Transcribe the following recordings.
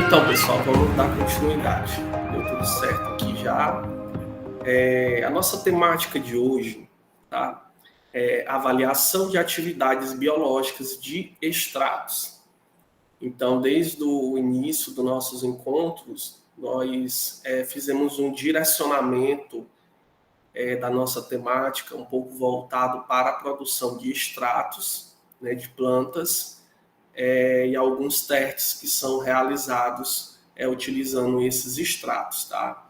Então, pessoal, vamos dar continuidade. Deu tudo certo aqui já. A nossa temática de hoje, tá? É avaliação de atividades biológicas de extratos. Então, desde o início dos nossos encontros, nós fizemos um direcionamento da nossa temática, um pouco voltado para a produção de extratos, né, de plantas, e alguns testes que são realizados utilizando esses extratos, tá?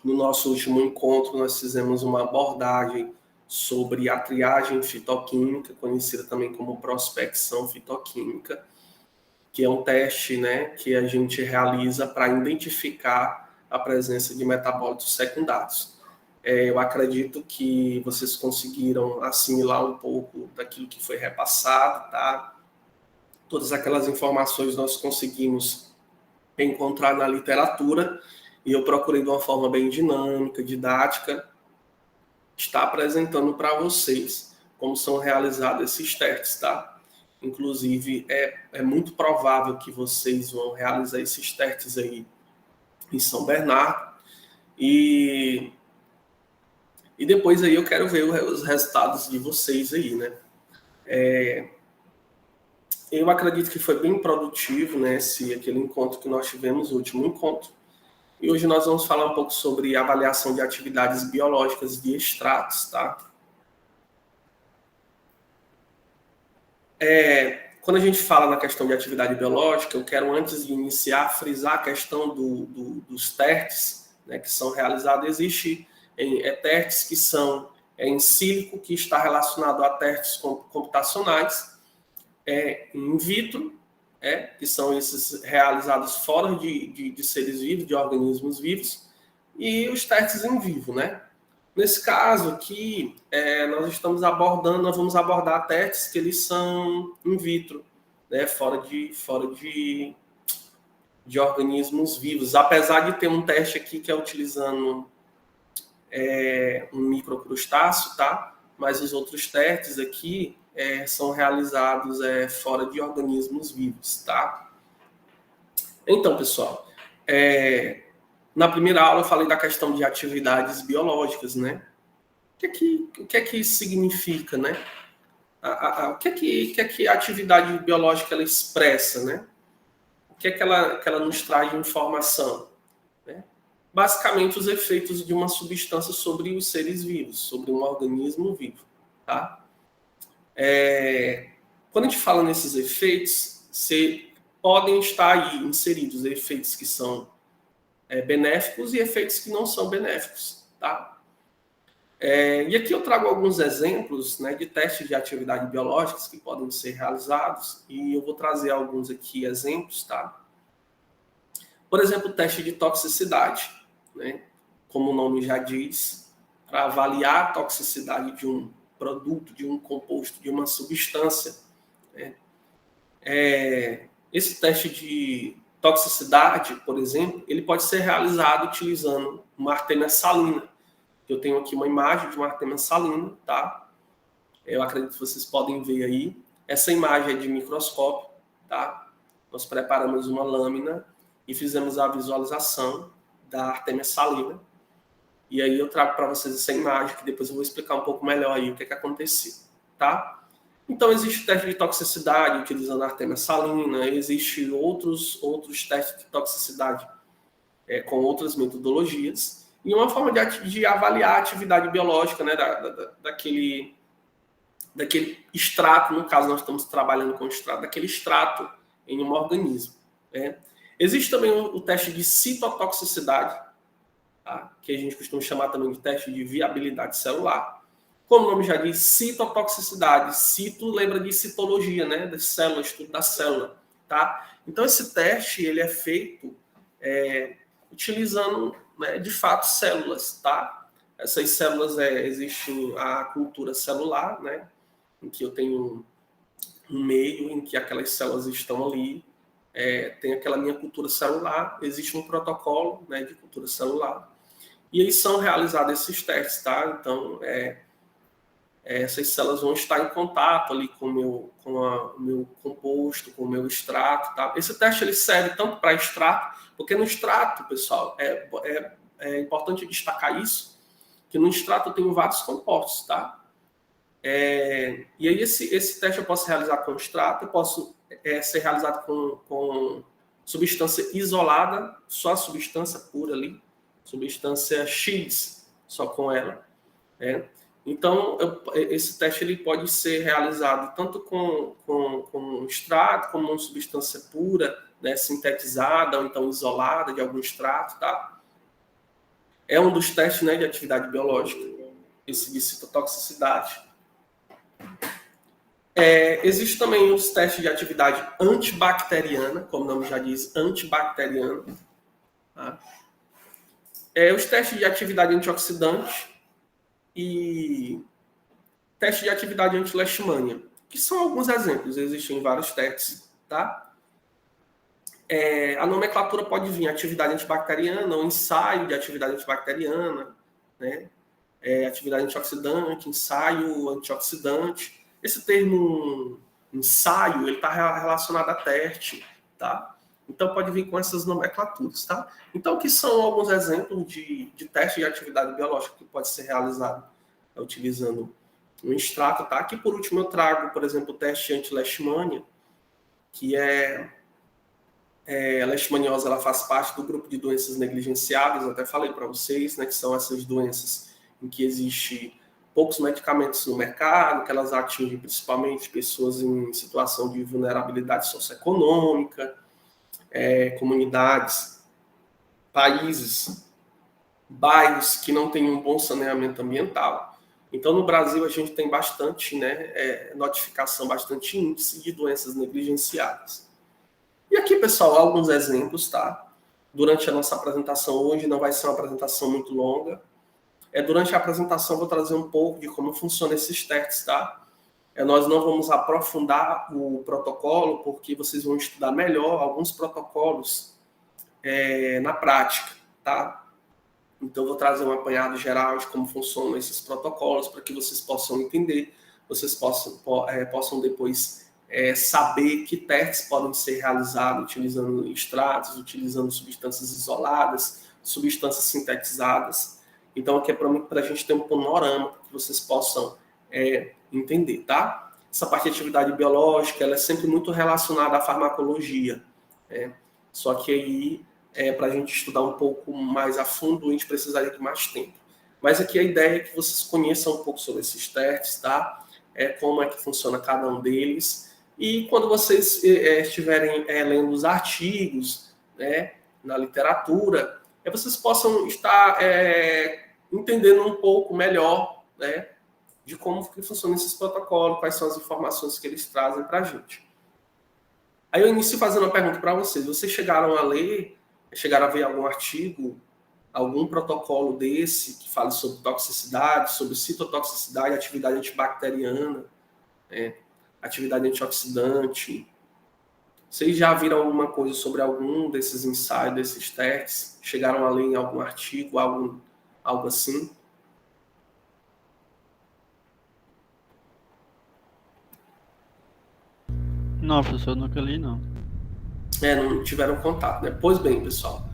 No nosso último encontro, nós fizemos uma abordagem sobre a triagem fitoquímica, conhecida também como prospecção fitoquímica, que é um teste, né, que a gente realiza para identificar a presença de metabólitos secundários. Eu acredito que vocês conseguiram assimilar um pouco daquilo que foi repassado, tá? Todas aquelas informações nós conseguimos encontrar na literatura e eu procurei de uma forma bem dinâmica, didática, estar apresentando para vocês como são realizados esses testes, tá? Inclusive, é muito provável que vocês vão realizar esses testes aí em São Bernardo e depois aí eu quero ver os resultados de vocês aí, né? Eu acredito que foi bem produtivo, né, aquele encontro que nós tivemos, o último encontro. E hoje nós vamos falar um pouco sobre avaliação de atividades biológicas de extratos, tá? Quando a gente fala na questão de atividade biológica, eu quero, antes de iniciar, frisar a questão dos testes, né, que são realizados. Existem testes que são em sílico, que está relacionado a testes computacionais, in vitro, que são esses realizados fora de seres vivos, de organismos vivos, e os testes em vivo, né? Nesse caso aqui, nós vamos abordar testes que eles são in vitro, né? Fora de organismos vivos, apesar de ter um teste aqui que é utilizando um microcrustáceo, tá? Mas os outros testes aqui são realizados fora de organismos vivos, tá? Então, pessoal, na primeira aula eu falei da questão de atividades biológicas, né? O que é que isso significa, né? O que é que a atividade biológica ela expressa, né? O que é que ela nos traz de informação, né? Basicamente, os efeitos de uma substância sobre os seres vivos, sobre um organismo vivo, tá? Quando a gente fala nesses efeitos, podem estar aí inseridos efeitos que são benéficos e efeitos que não são benéficos, tá? E aqui eu trago alguns exemplos, né, de testes de atividade biológicas que podem ser realizados e eu vou trazer alguns aqui exemplos, tá? Por exemplo, o teste de toxicidade, né? Como o nome já diz, para avaliar a toxicidade de um produto, de um composto, de uma substância, né? Esse teste de toxicidade, por exemplo, ele pode ser realizado utilizando uma artémia salina. Eu tenho aqui uma imagem de uma artémia salina, tá? Eu acredito que vocês podem ver aí. Essa imagem é de microscópio, tá? Nós preparamos uma lâmina e fizemos a visualização da artémia salina. E aí eu trago para vocês essa imagem, que depois eu vou explicar um pouco melhor aí o que aconteceu, tá? Então, existe teste de toxicidade utilizando a artémia salina, existe outros testes de toxicidade com outras metodologias, e uma forma de avaliar a atividade biológica, né, daquele extrato. No caso, nós estamos trabalhando com o extrato, daquele extrato em um organismo, né? Existe também o teste de citotoxicidade, tá? Que a gente costuma chamar também de teste de viabilidade celular. Como o nome já diz, citotoxicidade. Cito lembra de citologia, né? Das células, estudo da célula, tá? Então, esse teste ele é feito utilizando, né, de fato, células, tá? Essas células, existe a cultura celular, né? Em que eu tenho um meio em que aquelas células estão ali, tem aquela minha cultura celular, existe um protocolo, né, de cultura celular, e aí são realizados esses testes, tá? Então, essas células vão estar em contato ali com o meu composto, com o meu extrato. Tá? Esse teste ele serve tanto para extrato, porque no extrato, pessoal, é importante destacar isso, que no extrato eu tenho vários compostos, tá? E aí esse teste eu posso realizar com extrato, eu posso ser realizado com substância isolada, só a substância pura ali, substância X, só com ela. Então, esse teste ele pode ser realizado tanto com extrato, como uma substância pura, né, sintetizada ou então isolada de algum extrato, tá? É um dos testes, né, de atividade biológica, esse de citotoxicidade. Existe também os testes de atividade antibacteriana, como o nome já diz, antibacteriana. Tá? Os testes de atividade antioxidante e teste de atividade anti-leishmania, que são alguns exemplos, existem vários testes, tá? A nomenclatura pode vir atividade antibacteriana ou ensaio de atividade antibacteriana, né? Atividade antioxidante, ensaio antioxidante. Esse termo ensaio, ele está relacionado a teste, tá? Então, pode vir com essas nomenclaturas, tá? Então, o que são alguns exemplos de teste de atividade biológica que pode ser realizado utilizando um extrato, tá? Aqui, por último, eu trago, por exemplo, o teste anti-leishmania, que a leishmaniose, ela faz parte do grupo de doenças negligenciadas, eu até falei para vocês, né, que são essas doenças em que existe poucos medicamentos no mercado, que elas atingem principalmente pessoas em situação de vulnerabilidade socioeconômica, comunidades, países, bairros que não têm um bom saneamento ambiental. Então, no Brasil, a gente tem bastante, né, notificação, bastante índice de doenças negligenciadas. E aqui, pessoal, alguns exemplos, tá? Durante a nossa apresentação hoje, não vai ser uma apresentação muito longa. Durante a apresentação, eu vou trazer um pouco de como funcionam esses testes, tá? Nós não vamos aprofundar o protocolo, porque vocês vão estudar melhor alguns protocolos na prática, tá? Então, eu vou trazer um apanhado geral de como funcionam esses protocolos, para que vocês possam entender, vocês possam depois saber que testes podem ser realizados utilizando extratos, utilizando substâncias isoladas, substâncias sintetizadas. Então, aqui é para a gente ter um panorama, para que vocês possam entender, tá? Essa parte de atividade biológica, ela é sempre muito relacionada à farmacologia, Só que aí, para a gente estudar um pouco mais a fundo, a gente precisaria de mais tempo. Mas aqui a ideia é que vocês conheçam um pouco sobre esses testes, tá? Como é que funciona cada um deles. E quando vocês estiverem lendo os artigos, né, na literatura, vocês possam estar entendendo um pouco melhor, né, de como que funcionam esses protocolos, quais são as informações que eles trazem para a gente. Aí eu inicio fazendo uma pergunta para vocês. Vocês chegaram a ver algum artigo, algum protocolo desse que fale sobre toxicidade, sobre citotoxicidade, atividade antibacteriana, atividade antioxidante? Vocês já viram alguma coisa sobre algum desses ensaios, desses testes? Chegaram a ler em algum artigo, algo assim? Não, professor, eu nunca li, não. Não tiveram contato, né? Pois bem, pessoal.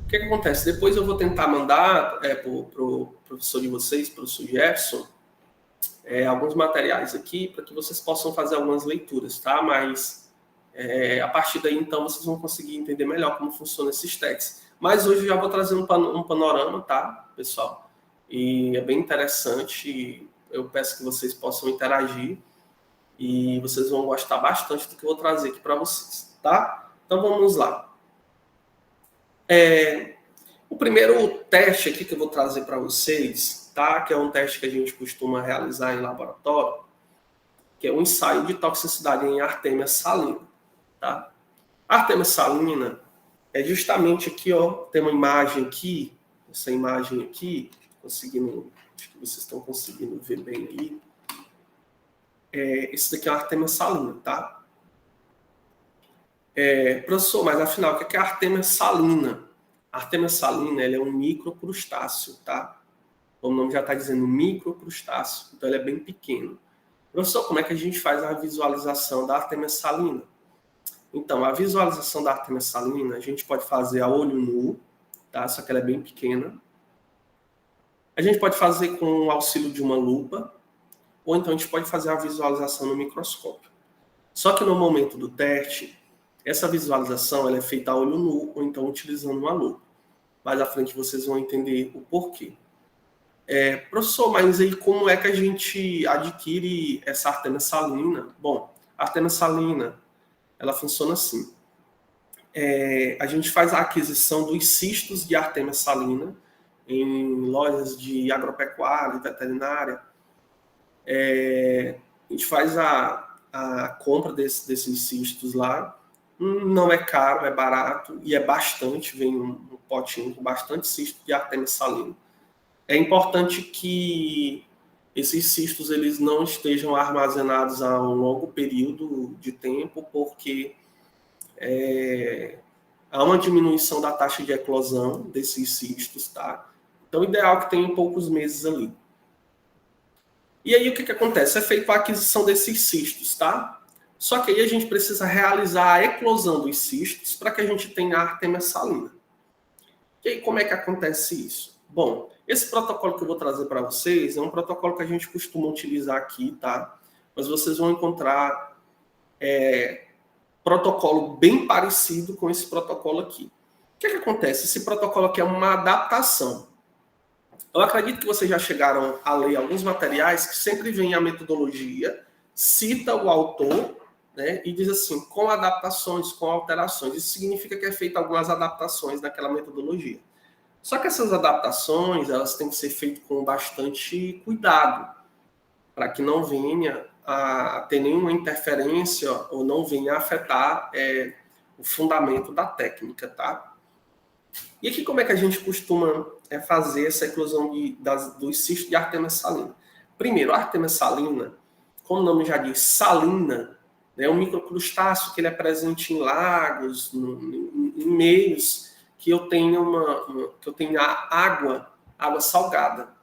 O que acontece? Depois eu vou tentar mandar para o professor de vocês, professor Jefferson, alguns materiais aqui para que vocês possam fazer algumas leituras, tá? Mas a partir daí, então, vocês vão conseguir entender melhor como funcionam esses testes. Mas hoje eu já vou trazer um panorama, tá, pessoal? E é bem interessante. Eu peço que vocês possam interagir e vocês vão gostar bastante do que eu vou trazer aqui para vocês, tá? Então vamos lá. O primeiro teste aqui que eu vou trazer para vocês, tá? Que é um teste que a gente costuma realizar em laboratório, que é um ensaio de toxicidade em Artemia salina, tá? A Artemia salina é justamente aqui, ó, tem uma imagem aqui, essa imagem aqui, acho que vocês estão conseguindo ver bem aí. Esse daqui é a Artemia salina, tá? Professor, mas afinal, o que é a Artemia salina? A Artemia salina, ela é um microcrustáceo, tá? o nome já está dizendo microcrustáceo, então ele é bem pequeno. Professor, como é que a gente faz a visualização da Artemia salina? Então, a visualização da Artemia salina a gente pode fazer a olho nu, tá? Só que ela é bem pequena. A gente pode fazer com o auxílio de uma lupa, ou então a gente pode fazer a visualização no microscópio. Só que no momento do teste, essa visualização ela é feita a olho nu, ou então utilizando uma lupa. Mais à frente vocês vão entender o porquê. Professor, mas aí como é que a gente adquire essa Artemia salina? Bom, a Artemia salina, ela funciona assim. A gente faz a aquisição dos cistos de Artemia salina em lojas de agropecuária, veterinária. A gente faz a compra desses cistos lá. Não é caro, é barato e é bastante. Vem um potinho com bastante cisto de Artemia salina. É importante que esses cistos eles não estejam armazenados a um longo período de tempo, porque há uma diminuição da taxa de eclosão desses cistos, tá? Então, o ideal é que tenha poucos meses ali. E aí, o que acontece? É feita a aquisição desses cistos, tá? Só que aí a gente precisa realizar a eclosão dos cistos para que a gente tenha a Artemia salina. E aí, como é que acontece isso? Bom, esse protocolo que eu vou trazer para vocês é um protocolo que a gente costuma utilizar aqui, tá? Mas vocês vão encontrar protocolo bem parecido com esse protocolo aqui. O que acontece? Esse protocolo aqui é uma adaptação. Eu acredito que vocês já chegaram a ler alguns materiais que sempre vem a metodologia, cita o autor, né, e diz assim, com adaptações, com alterações. Isso significa que é feito algumas adaptações naquela metodologia. Só que essas adaptações, elas têm que ser feitas com bastante cuidado, para que não venha a ter nenhuma interferência ou não venha a afetar o fundamento da técnica, tá? E aqui como é que a gente costuma fazer essa eclosão dos cistos de Artemia salina? Primeiro, a Artemia salina, como o nome já diz, salina, é um microcrustáceo que ele é presente em lagos, em meios que eu tenho água salgada,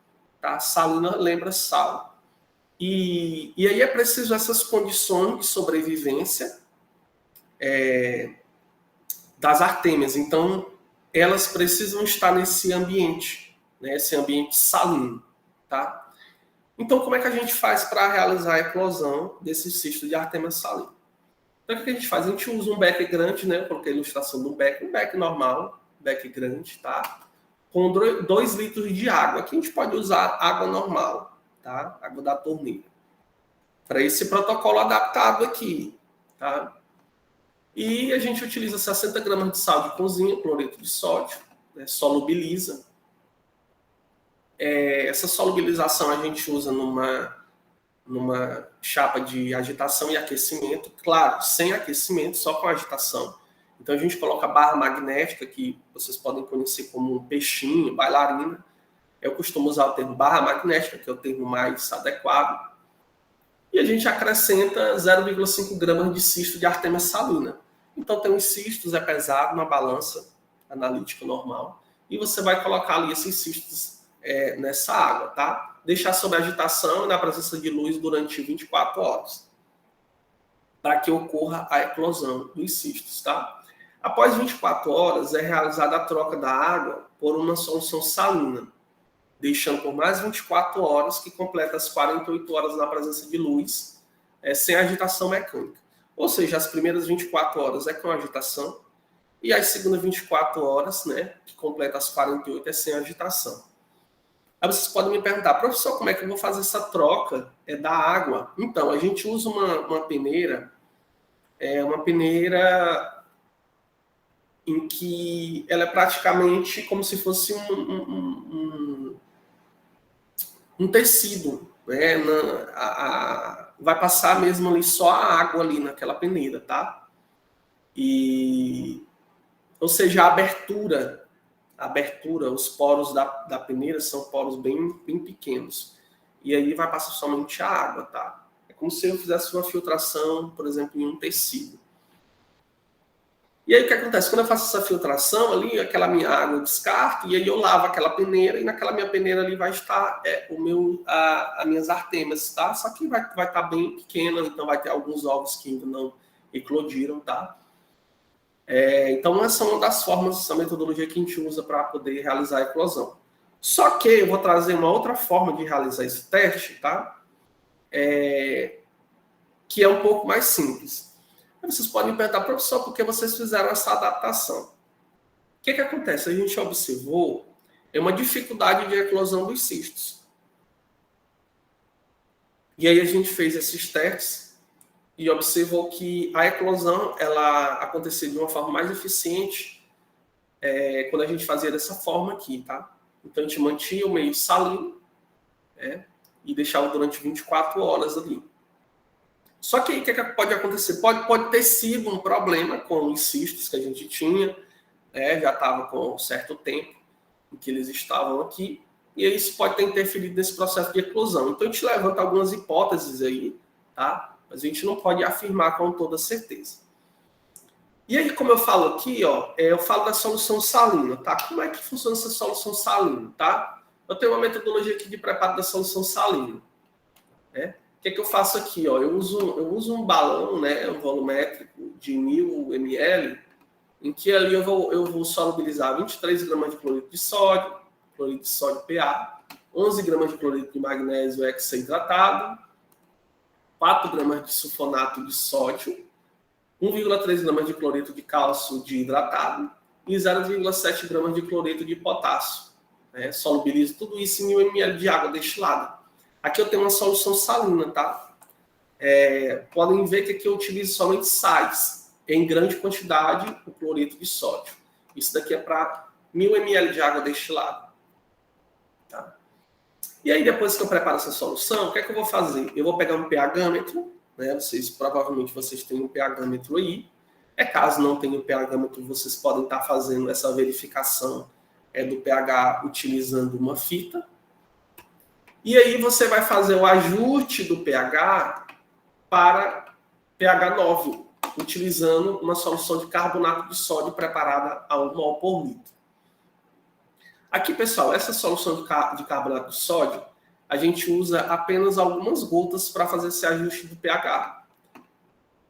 tá? Salina lembra sal. E aí é preciso essas condições de sobrevivência das artêmias. Então, elas precisam estar nesse ambiente, né? Esse ambiente salino, tá? Então, como é que a gente faz para realizar a eclosão desse cisto de Artemia salina? Então, o que a gente faz? A gente usa um beck grande, né? Eu coloquei a ilustração do beck, um beck normal, beck grande, tá? Com 2 litros de água. Aqui a gente pode usar água normal, tá? Água da torneira. Para esse protocolo adaptado aqui, tá? E a gente utiliza 60 gramas de sal de cozinha, cloreto de sódio, né? Solubiliza. Essa solubilização a gente usa numa chapa de agitação e aquecimento, claro, sem aquecimento, só com agitação. Então a gente coloca barra magnética, que vocês podem conhecer como um peixinho, bailarina. Eu costumo usar o termo barra magnética, que é o termo mais adequado. E a gente acrescenta 0,5 gramas de cisto de Artemia salina. Então tem os cistos, é pesado na balança analítica normal. E você vai colocar ali esses cistos nessa água, tá? Deixar sob agitação e na presença de luz durante 24 horas. Para que ocorra a eclosão dos cistos, tá? Após 24 horas, é realizada a troca da água por uma solução salina, deixando por mais 24 horas, que completa as 48 horas na presença de luz, sem agitação mecânica. Ou seja, as primeiras 24 horas é com agitação, e as segundas 24 horas, né, que completa as 48, é sem agitação. Aí vocês podem me perguntar, professor, como é que eu vou fazer essa troca da água? Então, a gente usa uma peneira, em que ela é praticamente como se fosse um tecido, né? Vai passar mesmo ali só a água ali naquela peneira, tá? Ou seja, a abertura, os poros da peneira são poros bem pequenos. E aí vai passar somente a água, tá? É como se eu fizesse uma filtração, por exemplo, em um tecido. E aí o que acontece? Quando eu faço essa filtração ali, aquela minha água eu descarto, e aí eu lavo aquela peneira, e naquela minha peneira ali vai estar as minhas artemas, tá? Só que vai estar bem pequena, então vai ter alguns ovos que ainda não eclodiram, tá? Então essa é uma das formas, essa metodologia que a gente usa para poder realizar a eclosão. Só que eu vou trazer uma outra forma de realizar esse teste, tá? Que é um pouco mais simples. Vocês podem perguntar, professor, por que vocês fizeram essa adaptação? O que acontece? A gente observou uma dificuldade de eclosão dos cistos. E aí a gente fez esses testes e observou que a eclosão ela acontecia de uma forma mais eficiente quando a gente fazia dessa forma aqui, tá? Então a gente mantinha o meio salino e deixava durante 24 horas ali. Só que aí o que pode acontecer? Pode ter sido um problema com os cistos que a gente tinha, já estava com um certo tempo em que eles estavam aqui, e aí isso pode ter interferido nesse processo de eclosão. Então a gente levanta algumas hipóteses aí, tá? Mas a gente não pode afirmar com toda certeza. E aí, como eu falo aqui, eu falo da solução salina, tá? Como é que funciona essa solução salina, tá? Eu tenho uma metodologia aqui de preparo da solução salina, O que eu faço aqui? Eu uso um balão, um volumétrico de 1000 ml, em que ali eu vou solubilizar 23 gramas de cloreto de sódio PA, 11 gramas de cloreto de magnésio hexaidratado, 4 gramas de sulfonato de sódio, 1,3 gramas de cloreto de cálcio de hidratado e 0,7 gramas de cloreto de potássio. Solubilizo tudo isso em 1000 ml de água destilada. Aqui eu tenho uma solução salina, tá? Podem ver que aqui eu utilizo somente sais, em grande quantidade, o cloreto de sódio. Isso daqui é para 1000 ml de água destilada. Tá? E aí, depois que eu preparo essa solução, o que é que eu vou fazer? Eu vou pegar um pH-metro, provavelmente vocês têm um pH-metro aí. Caso não tenham pH-metro, vocês podem estar fazendo essa verificação do pH utilizando uma fita. E aí você vai fazer o ajuste do pH para pH 9, utilizando uma solução de carbonato de sódio preparada a 1 mol por litro. Aqui, pessoal, essa solução de carbonato de sódio, a gente usa apenas algumas gotas para fazer esse ajuste do pH.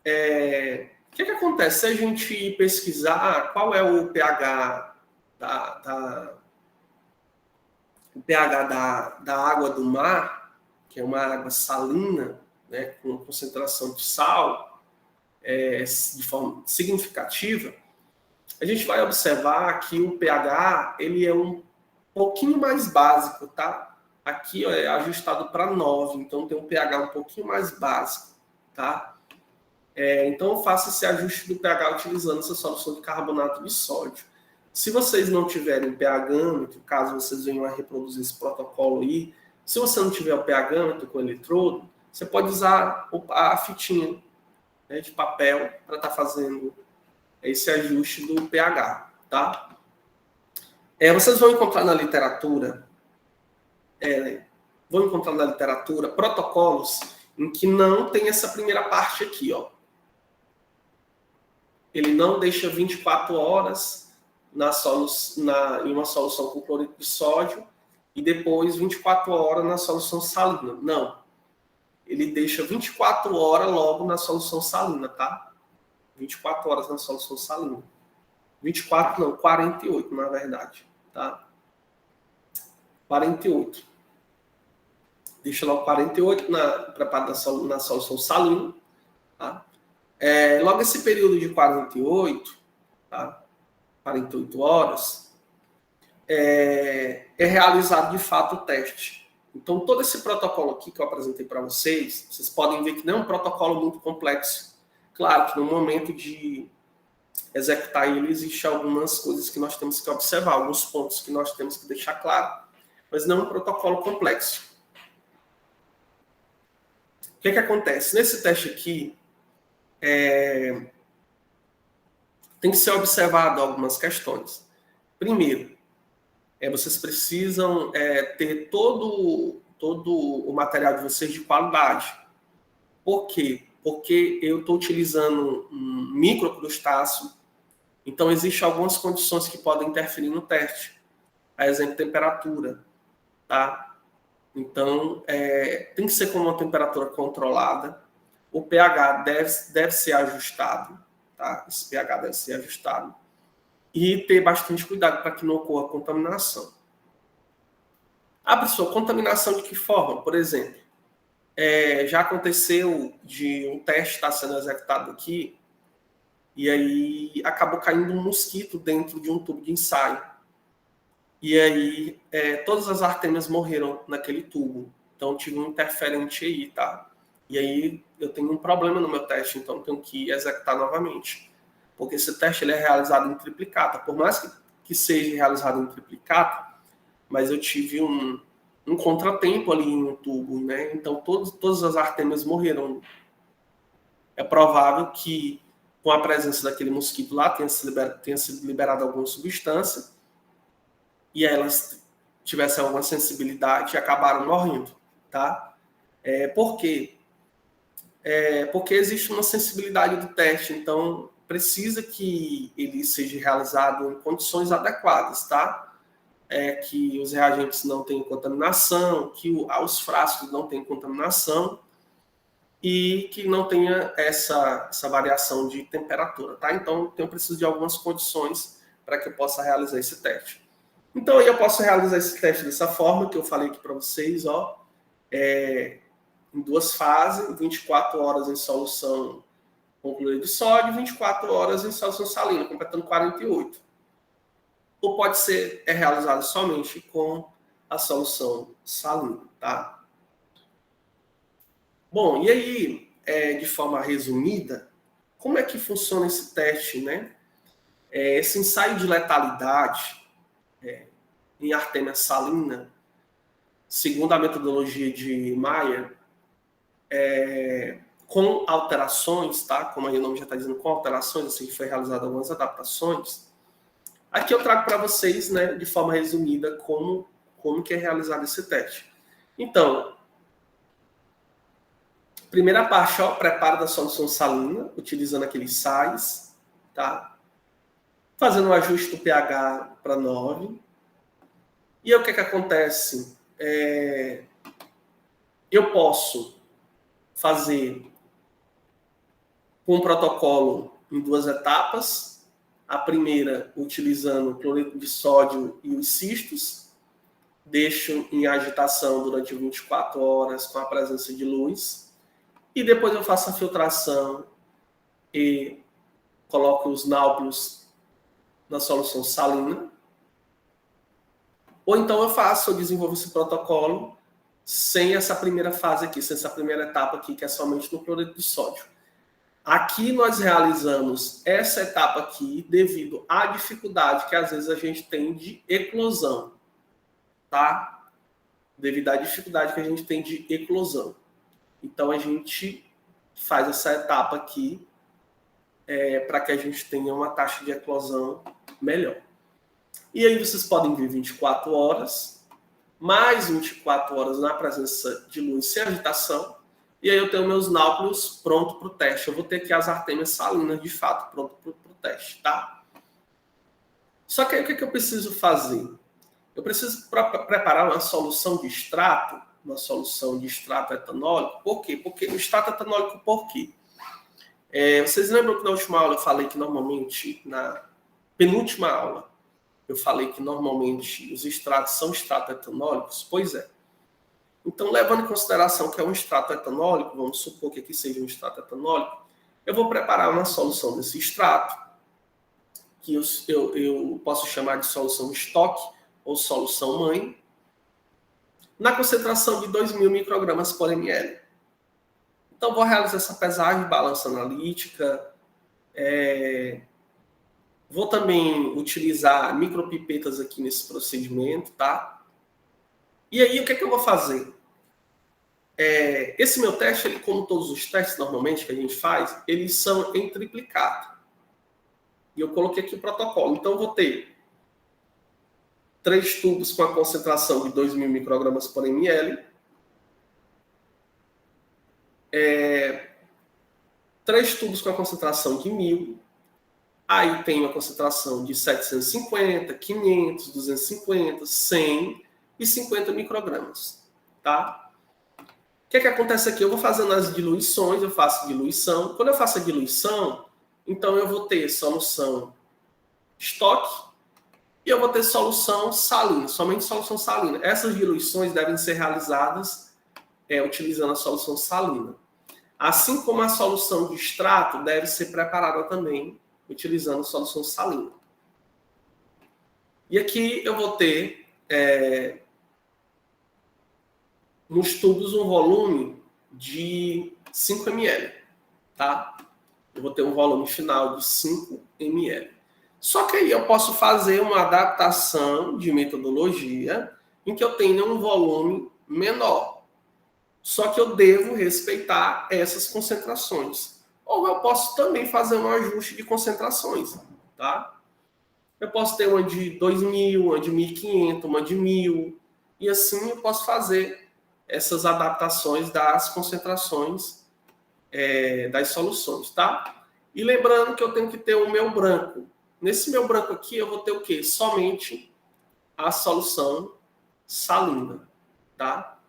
O que acontece? Se a gente pesquisar qual é o pH da água do mar, que é uma água salina, com concentração de sal de forma significativa, a gente vai observar que o pH ele é um pouquinho mais básico, tá? Aqui é ajustado para 9, então tem um pH um pouquinho mais básico, tá? Então eu faço esse ajuste do pH utilizando essa solução de carbonato de sódio. Se vocês não tiverem pH-metro, caso vocês venham a reproduzir esse protocolo aí, se você não tiver o pH-metro com eletrodo, você pode usar a fitinha de papel para estar fazendo esse ajuste do pH, tá? Vocês vão encontrar na literatura, protocolos em que não tem essa primeira parte aqui, Ele não deixa 24 horas em uma solução com cloreto de sódio e depois 24 horas na solução salina. Não. Ele deixa 24 horas logo na solução salina, tá? 24 horas na solução salina. 24 não, 48 na verdade, tá? 48. Deixa logo 48 preparado na solução salina, tá? Logo esse período de 48, tá? 48 horas, é realizado de fato o teste. Então, todo esse protocolo aqui que eu apresentei para vocês, vocês podem ver que não é um protocolo muito complexo. Claro que no momento de executar ele, existem algumas coisas que nós temos que observar, alguns pontos que nós temos que deixar claro, mas não é um protocolo complexo. O que acontece? Nesse teste aqui, tem que ser observado algumas questões. Primeiro, vocês precisam ter todo o material de vocês de qualidade. Por quê? Porque eu estou utilizando um microcrustáceo Então, existem algumas condições que podem interferir no teste. A exemplo, temperatura, tá? Então, tem que ser com uma temperatura controlada. O pH deve ser ajustado, tá? Esse pH deve ser ajustado. E ter bastante cuidado para que não ocorra contaminação. Ah, professor, contaminação de que forma? Por exemplo, já aconteceu de um teste estar sendo executado aqui, e aí acabou caindo um mosquito dentro de um tubo de ensaio. E aí todas as artêmias morreram naquele tubo. Então tive um interferente aí, tá? E aí eu tenho um problema no meu teste, então eu tenho que executar novamente. Porque esse teste ele é realizado em triplicata. Por mais que seja realizado em triplicata, mas eu tive um contratempo ali no tubo, né? Então todas as artêmias morreram. É provável que com a presença daquele mosquito lá tenha sido liberada alguma substância e elas tivessem alguma sensibilidade e acabaram morrendo, tá? Por quê? Porque existe uma sensibilidade do teste, então precisa que ele seja realizado em condições adequadas, tá? Que os reagentes não tenham contaminação, que os frascos não tenham contaminação e que não tenha essa variação de temperatura, tá? Então, eu preciso de algumas condições para que eu possa realizar esse teste. Então, aí eu posso realizar esse teste dessa forma que eu falei aqui para vocês, ó, em 2 fases, 24 horas em solução com cloreto de sódio, 24 horas em solução salina, completando 48. Ou pode ser realizado somente com a solução salina, tá? Bom, e aí, de forma resumida, como é que funciona esse teste, né? Esse ensaio de letalidade em artêmia salina, segundo a metodologia de Mayer, com alterações, tá? Como aí o nome já está dizendo, com alterações, assim, que foi realizado algumas adaptações. Aqui eu trago para vocês, né, de forma resumida, como que é realizado esse teste. Então, primeira parte, ó, preparo da solução salina, utilizando aqueles sais, tá? Fazendo o ajuste do pH para 9. E aí o que acontece? Eu posso fazer um protocolo em 2 etapas. A primeira, utilizando cloreto de sódio e os cistos. Deixo em agitação durante 24 horas com a presença de luz. E depois eu faço a filtração e coloco os náuplios na solução salina. Ou então eu desenvolvo esse protocolo sem essa primeira fase aqui, sem essa primeira etapa aqui, que é somente no cloreto de sódio. Aqui nós realizamos essa etapa aqui devido à dificuldade que às vezes a gente tem de eclosão, tá? Devido à dificuldade que a gente tem de eclosão. Então a gente faz essa etapa aqui para que a gente tenha uma taxa de eclosão melhor. E aí vocês podem ver 24 horas, mais 24 horas na presença de luz sem agitação, e aí eu tenho meus náuplios prontos para o teste. Eu vou ter aqui as artêmias salinas, de fato, pronto para o teste, tá? Só que aí o que eu preciso fazer? Eu preciso preparar uma solução de extrato etanólico. Por quê? Porque o extrato etanólico, por quê? Vocês lembram que na última aula eu falei que normalmente, na penúltima aula, eu falei que normalmente os extratos são extratos etanólicos? Pois é. Então, levando em consideração que é um extrato etanólico, vamos supor que aqui seja um extrato etanólico, eu vou preparar uma solução desse extrato, que eu posso chamar de solução estoque ou solução mãe, na concentração de 2.000 microgramas por ml. Então, vou realizar essa pesagem, balança analítica. Vou também utilizar micropipetas aqui nesse procedimento, tá? E aí, o que eu vou fazer? Esse meu teste, ele, como todos os testes normalmente que a gente faz, eles são em triplicata. E eu coloquei aqui o protocolo. Então, eu vou ter 3 tubos com a concentração de 2.000 microgramas por ml. 3 tubos com a concentração de 1.000. Aí tem uma concentração de 750, 500, 250, 100 e 50 microgramas, tá? O que é que acontece aqui? Eu vou fazendo as diluições, eu faço diluição. Quando eu faço a diluição, então eu vou ter solução estoque e eu vou ter solução salina, somente solução salina. Essas diluições devem ser realizadas utilizando a solução salina. Assim como a solução de extrato deve ser preparada também utilizando a solução salina. E aqui eu vou ter nos tubos um volume de 5 ml, tá? Eu vou ter um volume final de 5 ml. Só que aí eu posso fazer uma adaptação de metodologia em que eu tenha um volume menor. Só que eu devo respeitar essas concentrações. Ou eu posso também fazer um ajuste de concentrações, tá? Eu posso ter uma de 2.000, uma de 1.500, uma de 1.000. E assim eu posso fazer essas adaptações das concentrações das soluções, tá? E lembrando que eu tenho que ter o meu branco. Nesse meu branco aqui eu vou ter o quê? Somente a solução salina, tá?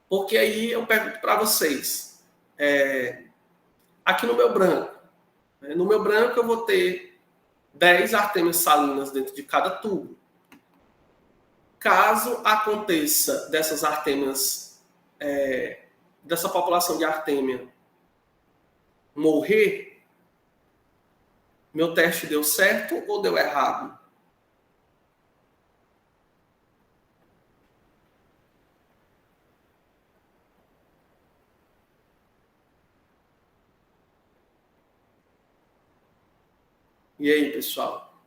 Porque aí eu pergunto para vocês, aqui no meu branco eu vou ter 10 artêmias salinas dentro de cada tubo. Caso aconteça dessas artêmias, dessa população de artêmia morrer, meu teste deu certo ou deu errado? E aí, pessoal?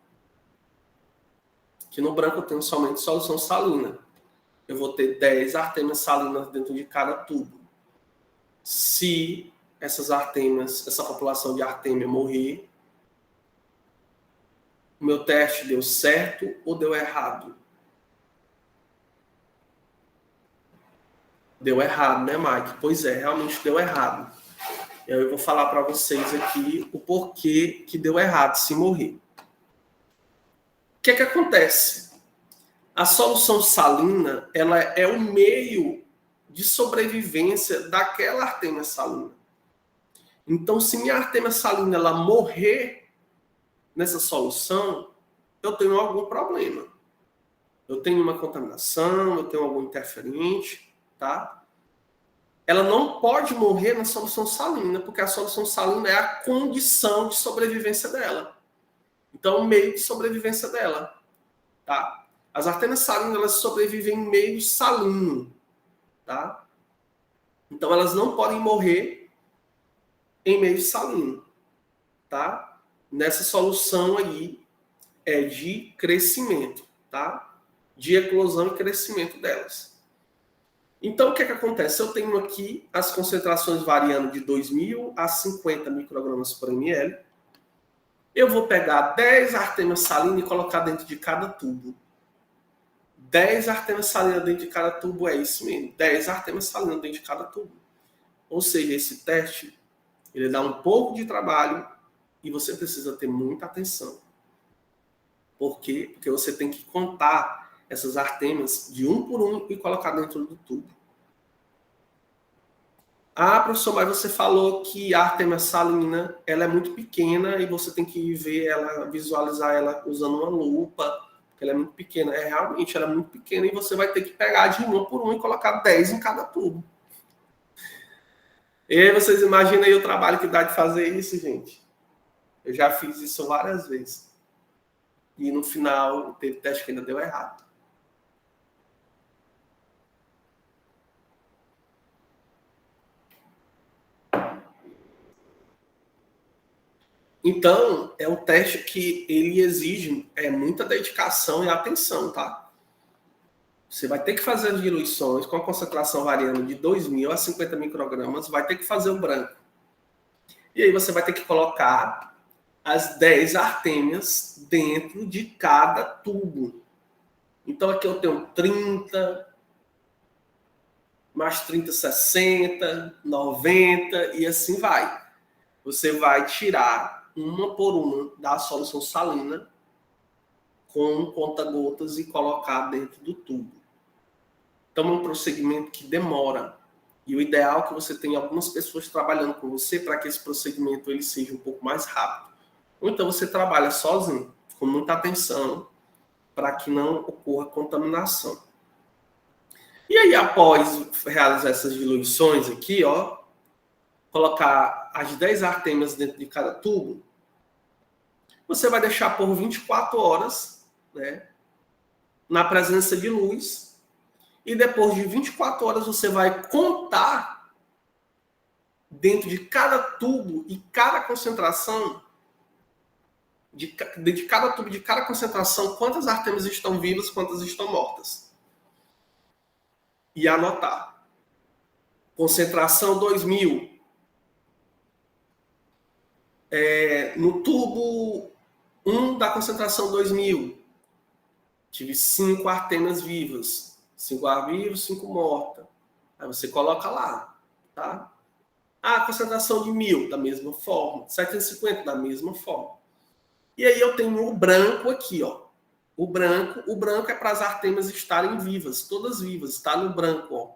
Aqui no branco eu tenho somente solução salina. Eu vou ter 10 artêmias salinas dentro de cada tubo. Se essas artêmias, essa população de artêmia morrer, o meu teste deu certo ou deu errado? Deu errado, né, Mike? Pois é, realmente deu errado. Eu vou falar para vocês aqui o porquê que deu errado se morrer. O que é que acontece? A solução salina, ela é o meio de sobrevivência daquela artêmia salina. Então, se minha artêmia salina ela morrer nessa solução, eu tenho algum problema. Eu tenho uma contaminação, eu tenho algum interferente, tá? Ela não pode morrer na solução salina, porque a solução salina é a condição de sobrevivência dela. Então, o meio de sobrevivência dela, tá? As artêmias salinas, elas sobrevivem em meio salino, tá? Então, elas não podem morrer em meio salino, tá? Nessa solução aí de crescimento, tá? De eclosão e crescimento delas. Então, o que é que acontece? Eu tenho aqui as concentrações variando de 2.000 a 50 microgramas por ml. Eu vou pegar 10 artêmias salinas e colocar dentro de cada tubo. 10 artêmias salinas dentro de cada tubo, é isso mesmo. 10 artêmias salinas dentro de cada tubo. Ou seja, esse teste, ele dá um pouco de trabalho e você precisa ter muita atenção. Por quê? Porque você tem que contar essas artêmias de um por um e colocar dentro do tubo. Ah, professor, mas você falou que a artêmia salina ela é muito pequena e você tem que ver ela, visualizar ela usando uma lupa, porque ela é muito pequena. Realmente, ela é muito pequena e você vai ter que pegar de um por um e colocar 10 em cada tubo. E aí vocês imaginam aí o trabalho que dá de fazer isso, gente? Eu já fiz isso várias vezes. E no final, teve teste que ainda deu errado. Então, é um teste que ele exige muita dedicação e atenção, tá? Você vai ter que fazer as diluições com a concentração variando de 2.000 a 50 microgramas, vai ter que fazer o branco. E aí você vai ter que colocar as 10 artêmias dentro de cada tubo. Então aqui eu tenho 30, mais 30, 60, 90 e assim vai. Você vai tirar uma por uma da solução salina com conta-gotas e colocar dentro do tubo. Então, é um procedimento que demora. E o ideal é que você tenha algumas pessoas trabalhando com você para que esse procedimento ele seja um pouco mais rápido. Ou então você trabalha sozinho, com muita atenção, para que não ocorra contaminação. E aí, após realizar essas diluições aqui, ó, colocar as 10 artêmias dentro de cada tubo, você vai deixar por 24 horas, né, na presença de luz. E depois de 24 horas você vai contar dentro de cada tubo e cada concentração, de cada tubo, de cada concentração, quantas artêmias estão vivas, quantas estão mortas. E anotar. Concentração 2000. No tubo 1 da concentração 2000, tive 5 artêmias vivas. 5 vivos, 5 mortas. Aí você coloca lá, tá? A concentração de 1000, da mesma forma. 750, da mesma forma. E aí eu tenho o branco aqui, ó. O branco é para as artêmias estarem vivas, todas vivas, está no branco, ó.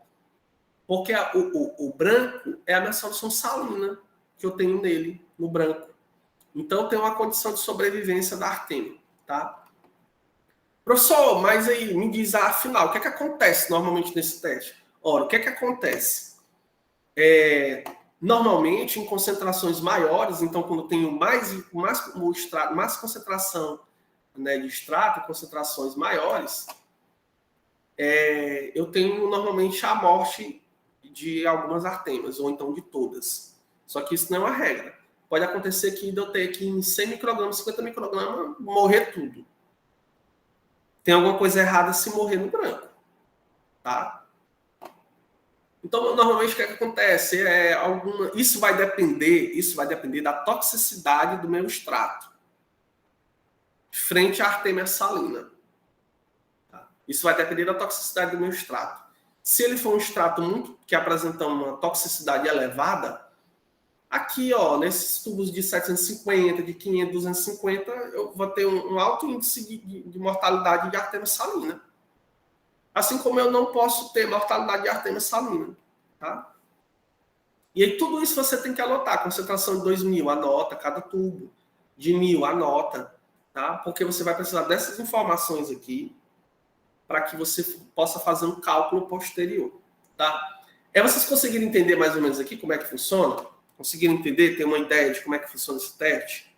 Porque o branco é a minha solução salina que eu tenho nele, no branco. Então tem uma condição de sobrevivência da artêmia, tá? Professor, mas aí me diz, afinal, o que é que acontece normalmente nesse teste? Ora, o que é que acontece? Normalmente, em concentrações maiores, então quando eu tenho mais concentração, né, de extrato, concentrações maiores, eu tenho normalmente a morte de algumas artêmias, ou então de todas. Só que isso não é uma regra. Pode acontecer que eu ter que em 100 microgramas, 50 microgramas, morrer tudo. Tem alguma coisa errada se morrer no branco, tá? Então, normalmente, o que acontece? Isso vai depender da toxicidade do meu extrato frente à artêmia salina. Tá? Isso vai depender da toxicidade do meu extrato. Se ele for um extrato que apresenta uma toxicidade elevada, aqui, ó, nesses tubos de 750, de 500, 250, eu vou ter um alto índice de mortalidade de artêmia salina. Assim como eu não posso ter mortalidade de artêmia salina. Tá? E aí tudo isso você tem que anotar. Concentração de 2000, anota cada tubo. De 1000, anota. Tá? Porque você vai precisar dessas informações aqui para que você possa fazer um cálculo posterior. Tá? Vocês conseguiram entender mais ou menos aqui como é que funciona? Conseguiram entender? Ter uma ideia de como é que funciona esse teste?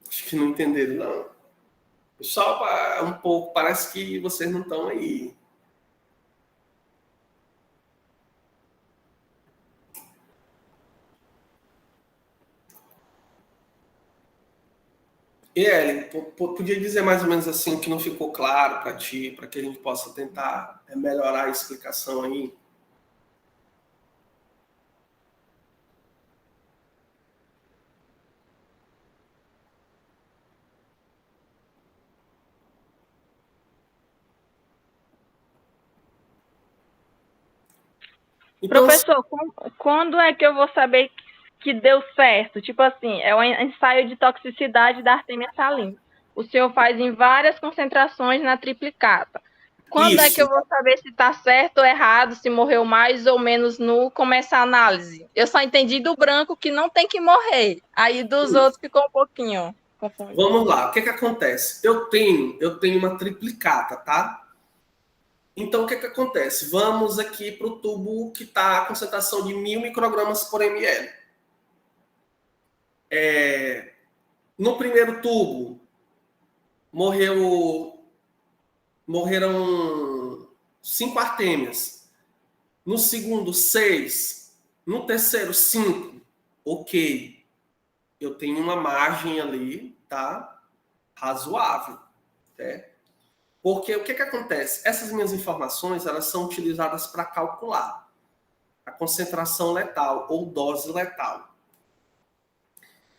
Acho que não entenderam, não. Só um pouco, parece que vocês não estão aí. E Ellen, podia dizer mais ou menos assim o que não ficou claro para ti, para que a gente possa tentar melhorar a explicação aí? Então, professor, quando é que eu vou saber que deu certo? Tipo assim, é um ensaio de toxicidade da artêmia salina. O senhor faz em várias concentrações na triplicata. Quando é que eu vou saber se está certo ou errado, se morreu mais ou menos no começar a análise? Eu só entendi do branco que não tem que morrer. Aí dos outros ficou um pouquinho confundido. Vamos lá, o que acontece? Eu tenho uma triplicata, tá? Então, o que acontece? Vamos aqui para o tubo que está a concentração de 1000 microgramas por ml. No primeiro tubo, morreram 5 artêmias. No segundo, 6. No terceiro, 5. Ok. Eu tenho uma margem ali, tá? Razoável. Né? Porque o que acontece? Essas minhas informações, elas são utilizadas para calcular a concentração letal ou dose letal.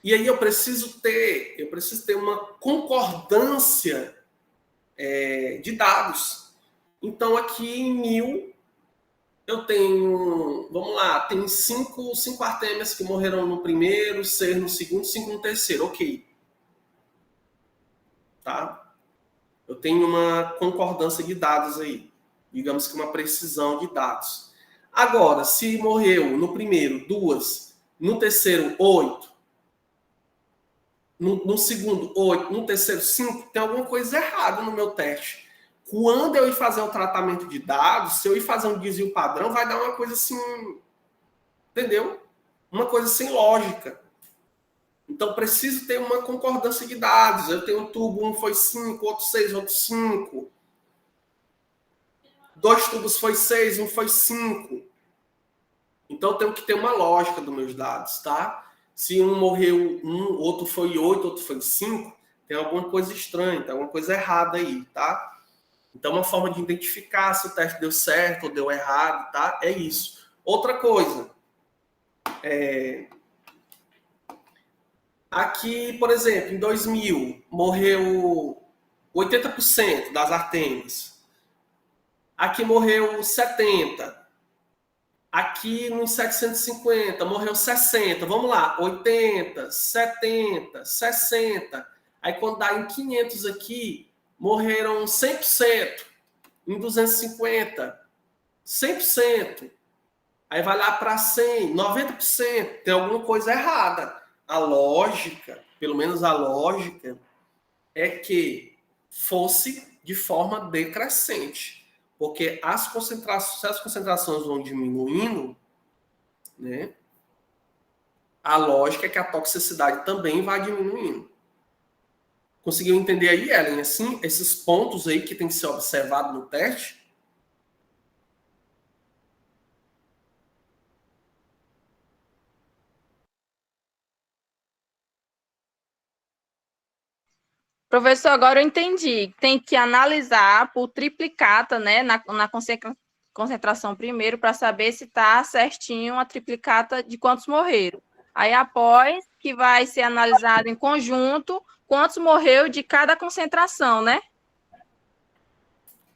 E aí eu preciso ter uma concordância de dados. Então, aqui em 1000, eu tenho, vamos lá, tem 5 artêmias que morreram no primeiro, 6 no segundo, 5 no terceiro. Ok. Tá? Eu tenho uma concordância de dados aí. Digamos que uma precisão de dados. Agora, se morreu no primeiro 2, no terceiro 8, no segundo 8, no terceiro 5, tem alguma coisa errada no meu teste. Quando eu ir fazer o tratamento de dados, se eu ir fazer um desvio padrão, vai dar uma coisa assim, entendeu? Uma coisa sem lógica. Então, preciso ter uma concordância de dados. Eu tenho um tubo, um foi 5, outro 6, outro 5. 2 tubos foi 6, um foi 5. Então, eu tenho que ter uma lógica dos meus dados, tá? Se um morreu 1, outro foi 8, outro foi 5, tem alguma coisa estranha, tem alguma coisa errada aí, tá? Então, uma forma de identificar se o teste deu certo ou deu errado, tá? É isso. Outra coisa. Aqui, por exemplo, em 2000, morreu 80% das artêmias. Aqui morreu 70%. Aqui nos 750 morreu 60%. Vamos lá, 80%, 70%, 60%. Aí quando dá em 500 aqui, morreram 100%. Em 250, 100%. Aí vai lá para 100, 90%. Tem alguma coisa errada. A lógica, pelo menos a lógica, é que fosse de forma decrescente. Porque se as concentrações vão diminuindo, né, a lógica é que a toxicidade também vai diminuindo. Conseguiu entender aí, Ellen, assim, esses pontos aí que tem que ser observado no teste? Professor, agora eu entendi. Tem que analisar por triplicata, né, na concentração primeiro, para saber se está certinho a triplicata de quantos morreram. Aí, após, que vai ser analisado em conjunto, quantos morreu de cada concentração, né?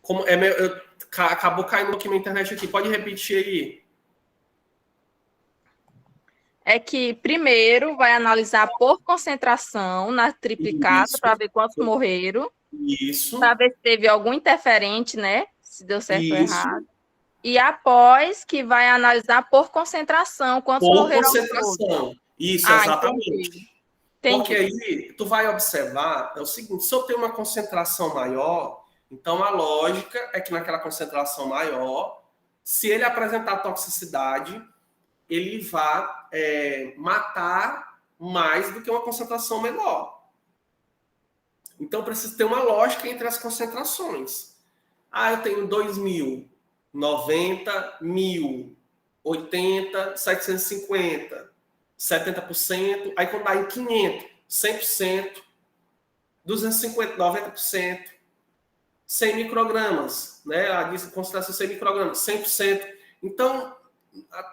Como acabou caindo aqui na internet aqui. Pode repetir aí. É que primeiro vai analisar por concentração na triplicata para ver quantos morreram. Isso. Para ver se teve algum interferente, né? Se deu certo ou Isso. errado. E após que vai analisar por concentração, quantos morreram por concentração. Isso, exatamente. Entendi. Porque aí tu vai observar, é o seguinte, se eu tenho uma concentração maior, então a lógica é que naquela concentração maior, se ele apresentar toxicidade, ele vai matar mais do que uma concentração menor. Então precisa ter uma lógica entre as concentrações. Ah, eu tenho 2.000, 90, 1.000, 80, 750, 70%. Aí quando dá em 500, 100%, 250, 90%, 100 microgramas, né? A concentração 100 microgramas, 100%. Então,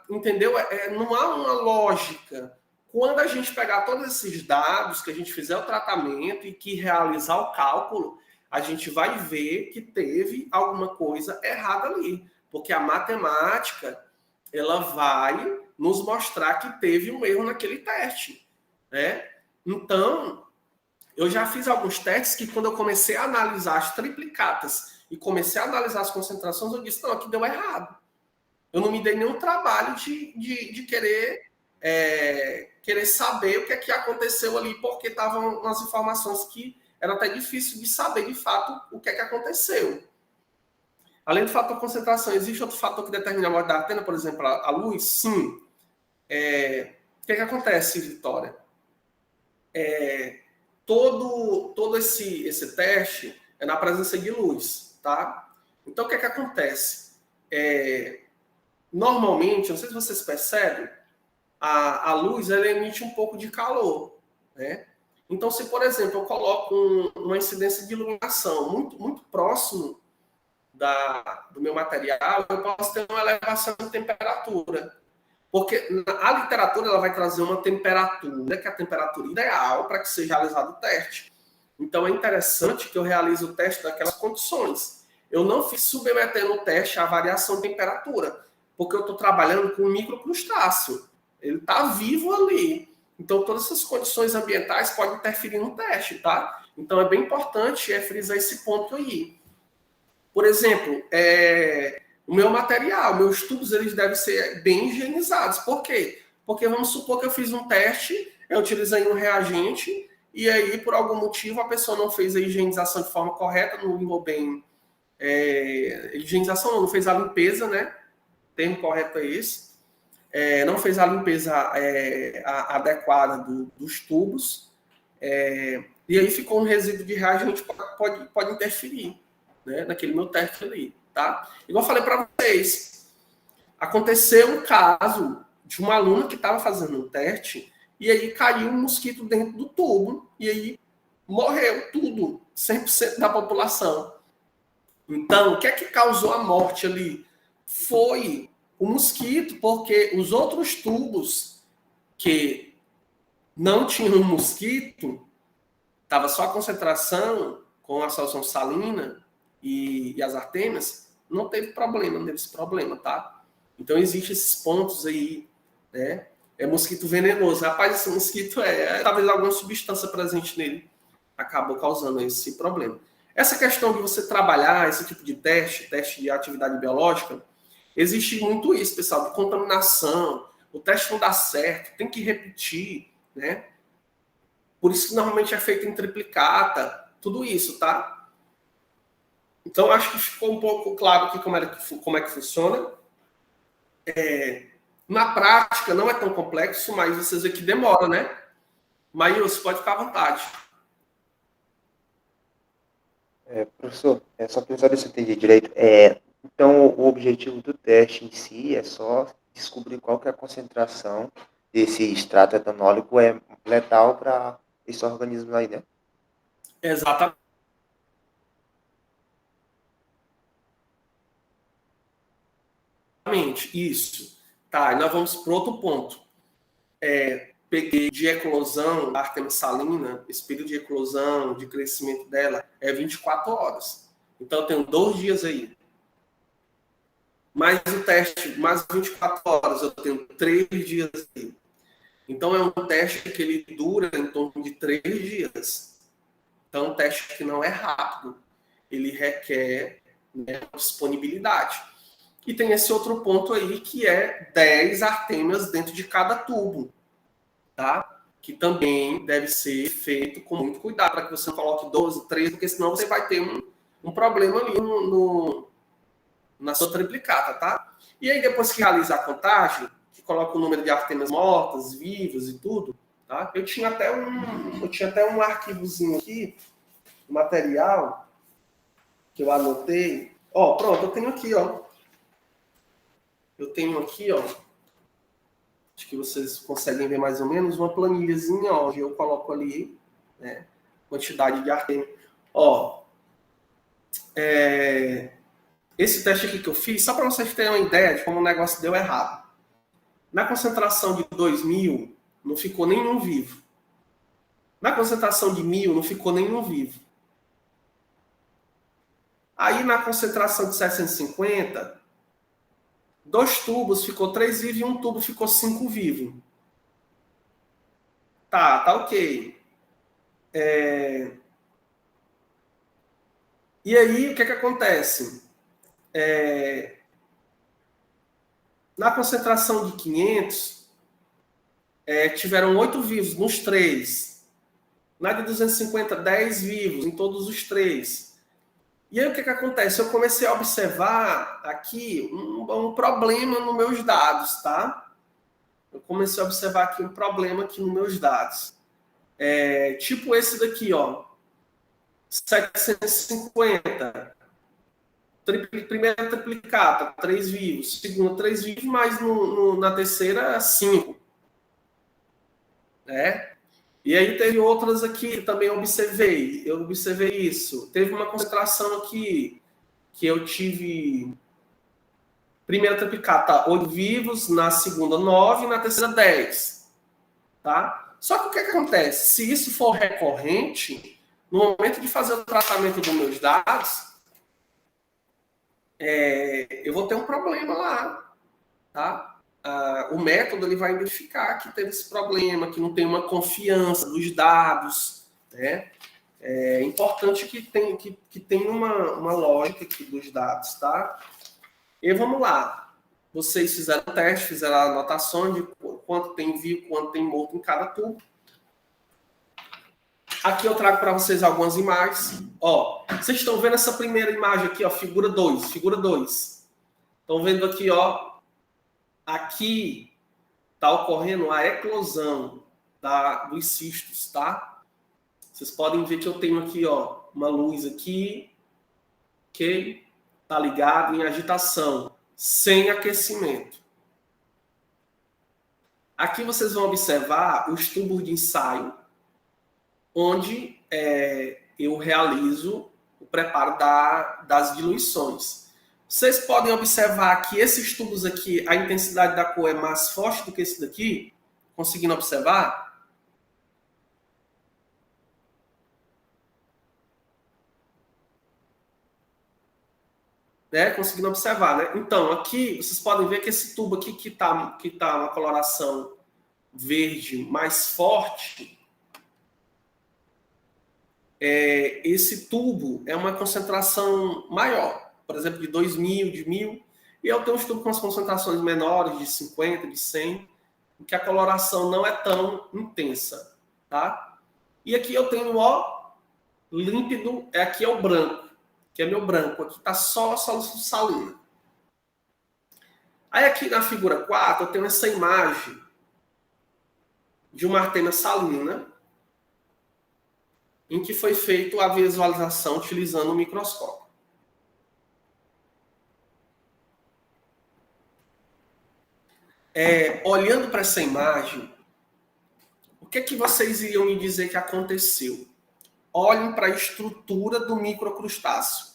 entendeu? Não há uma lógica. Quando a gente pegar todos esses dados, que a gente fizer o tratamento e que realizar o cálculo, a gente vai ver que teve alguma coisa errada ali. Porque a matemática, ela vai nos mostrar que teve um erro naquele teste, né? Então, eu já fiz alguns testes que quando eu comecei a analisar as triplicatas e comecei a analisar as concentrações, eu disse, não, aqui deu errado. Eu não me dei nenhum trabalho de querer saber o que é que aconteceu ali, porque estavam umas informações que era até difícil de saber, de fato, o que é que aconteceu. Além do fator concentração, existe outro fator que determina a morte da antena, por exemplo, a luz? Sim. O que é que acontece, Vitória? Todo esse teste é na presença de luz, tá? Então, o que é que acontece? Normalmente, não sei se vocês percebem, a luz ela emite um pouco de calor, né? Então, se, por exemplo, eu coloco uma incidência de iluminação muito próximo do meu material, eu posso ter uma elevação de temperatura. Porque a literatura ela vai trazer uma temperatura, que é a temperatura ideal para que seja realizado o teste. Então é interessante que eu realize o teste daquelas condições. Eu não fiz submetendo o teste à variação de temperatura, porque eu estou trabalhando com um microcrustáceo. Ele está vivo ali. Então todas essas condições ambientais podem interferir no teste, tá? Então é bem importante frisar esse ponto aí. Por exemplo, o meu material, meus tubos, eles devem ser bem higienizados. Por quê? Porque vamos supor que eu fiz um teste, eu utilizei um reagente, e aí, por algum motivo, a pessoa não fez a higienização de forma correta, não limpou bem. Higienização não fez a limpeza, né? O termo correto é esse. Não fez a limpeza adequada dos tubos. E aí ficou um resíduo de reagente que pode interferir, né, naquele meu teste ali, tá? Igual eu falei para vocês, aconteceu um caso de uma aluna que estava fazendo um teste e aí caiu um mosquito dentro do tubo e aí morreu tudo, 100% da população. Então, o que é que causou a morte ali? Foi o mosquito, porque os outros tubos que não tinham mosquito, estava só a concentração com a solução salina e as artêmias, não teve problema, não teve esse problema, tá? Então, existem esses pontos aí, né? É mosquito venenoso. Rapaz, esse mosquito talvez alguma substância presente nele acabou causando esse problema. Essa questão de você trabalhar esse tipo de teste de atividade biológica, existe muito isso, pessoal, de contaminação, o teste não dá certo, tem que repetir, né? Por isso que normalmente é feito em triplicata, tudo isso, tá? Então, acho que ficou um pouco claro aqui como é que funciona. Na prática, não é tão complexo, mas vocês veem que demora, né? Maílson, pode ficar à vontade. Professor, só para saber se eu entendi direito. Então, o objetivo do teste em si é só descobrir qual que é a concentração desse extrato etanólico letal para esse organismo aí, né? Exatamente. Isso. Tá, e nós vamos para outro ponto. Peguei de eclosão da Artemia salina, esse período de eclosão, de crescimento dela, é 24 horas. Então, eu tenho 2 dias aí. Mais o teste, mais 24 horas, eu tenho 3 dias aí. Então, é um teste que ele dura em torno de 3 dias. Então, é um teste que não é rápido. Ele requer, né, disponibilidade. E tem esse outro ponto aí, que é 10 artêmias dentro de cada tubo, tá? Que também deve ser feito com muito cuidado, para que você não coloque 12, 13, porque senão você vai ter um problema ali na sua triplicata, tá? E aí, depois que realiza a contagem, que coloca o número de artêmias mortas, vivas e tudo, tá? Eu tinha até um arquivozinho aqui, um material, que eu anotei. Ó, pronto, eu tenho aqui, ó. Acho que vocês conseguem ver mais ou menos, uma planilhazinha, ó, onde eu coloco ali, né, quantidade de artêmia. Ó, esse teste aqui que eu fiz, só para vocês terem uma ideia de como o negócio deu errado. Na concentração de 2.000, não ficou nenhum vivo. Na concentração de 1.000, não ficou nenhum vivo. Aí, na concentração de 750, 2 tubos ficou 3 vivos e 1 tubo ficou 5 vivos. Tá ok. E aí, o que acontece? Na concentração de 500, tiveram 8 vivos nos 3. Na de 250, 10 vivos em todos os 3. E aí, o que acontece? Eu comecei a observar aqui um problema nos meus dados, tá? Eu comecei a observar aqui um problema aqui nos meus dados. Tipo esse daqui, ó. 750. Primeira triplicata, 3 vivos. Segunda, 3 vivos, mas na terceira, 5. Né? E aí teve outras aqui que também observei. Eu observei isso. Teve uma concentração aqui que eu tive Primeira triplicata, 8 vivos, na segunda, 9, na terceira, 10. Tá? Só que o que acontece? Se isso for recorrente, no momento de fazer o tratamento dos meus dados, eu vou ter um problema lá. Tá? O método ele vai identificar que teve esse problema, que não tem uma confiança dos dados. Né? É importante que tenha uma lógica aqui dos dados. Tá? E vamos lá. Vocês fizeram o teste, fizeram a anotação de quanto tem vivo, quanto tem morto em cada tubo. Aqui eu trago para vocês algumas imagens. Ó, vocês estão vendo essa primeira imagem aqui, ó, figura 2. Figura 2. Estão vendo aqui, ó. Aqui está ocorrendo a eclosão dos cistos, tá? Vocês podem ver que eu tenho aqui, ó, uma luz aqui, ok? Tá ligado em agitação, sem aquecimento. Aqui vocês vão observar os tubos de ensaio, onde eu realizo o preparo das diluições. Vocês podem observar que esses tubos aqui, a intensidade da cor é mais forte do que esse daqui. Conseguindo observar? Né? Conseguindo observar, né? Então, aqui, vocês podem ver que esse tubo aqui que tá uma coloração verde mais forte, esse tubo é uma concentração maior. Por exemplo, de 2.000, de 1.000. E eu tenho um tubos com as concentrações menores, de 50, de 100, em que a coloração não é tão intensa. Tá? E aqui eu tenho, ó, límpido, aqui é o branco, que é meu branco. Aqui está só a solução salina. Aí aqui na figura 4, eu tenho essa imagem de uma artêmia salina, em que foi feita a visualização utilizando o microscópio. Olhando para essa imagem, o que é que vocês iriam me dizer que aconteceu? Olhem para a estrutura do microcrustáceo.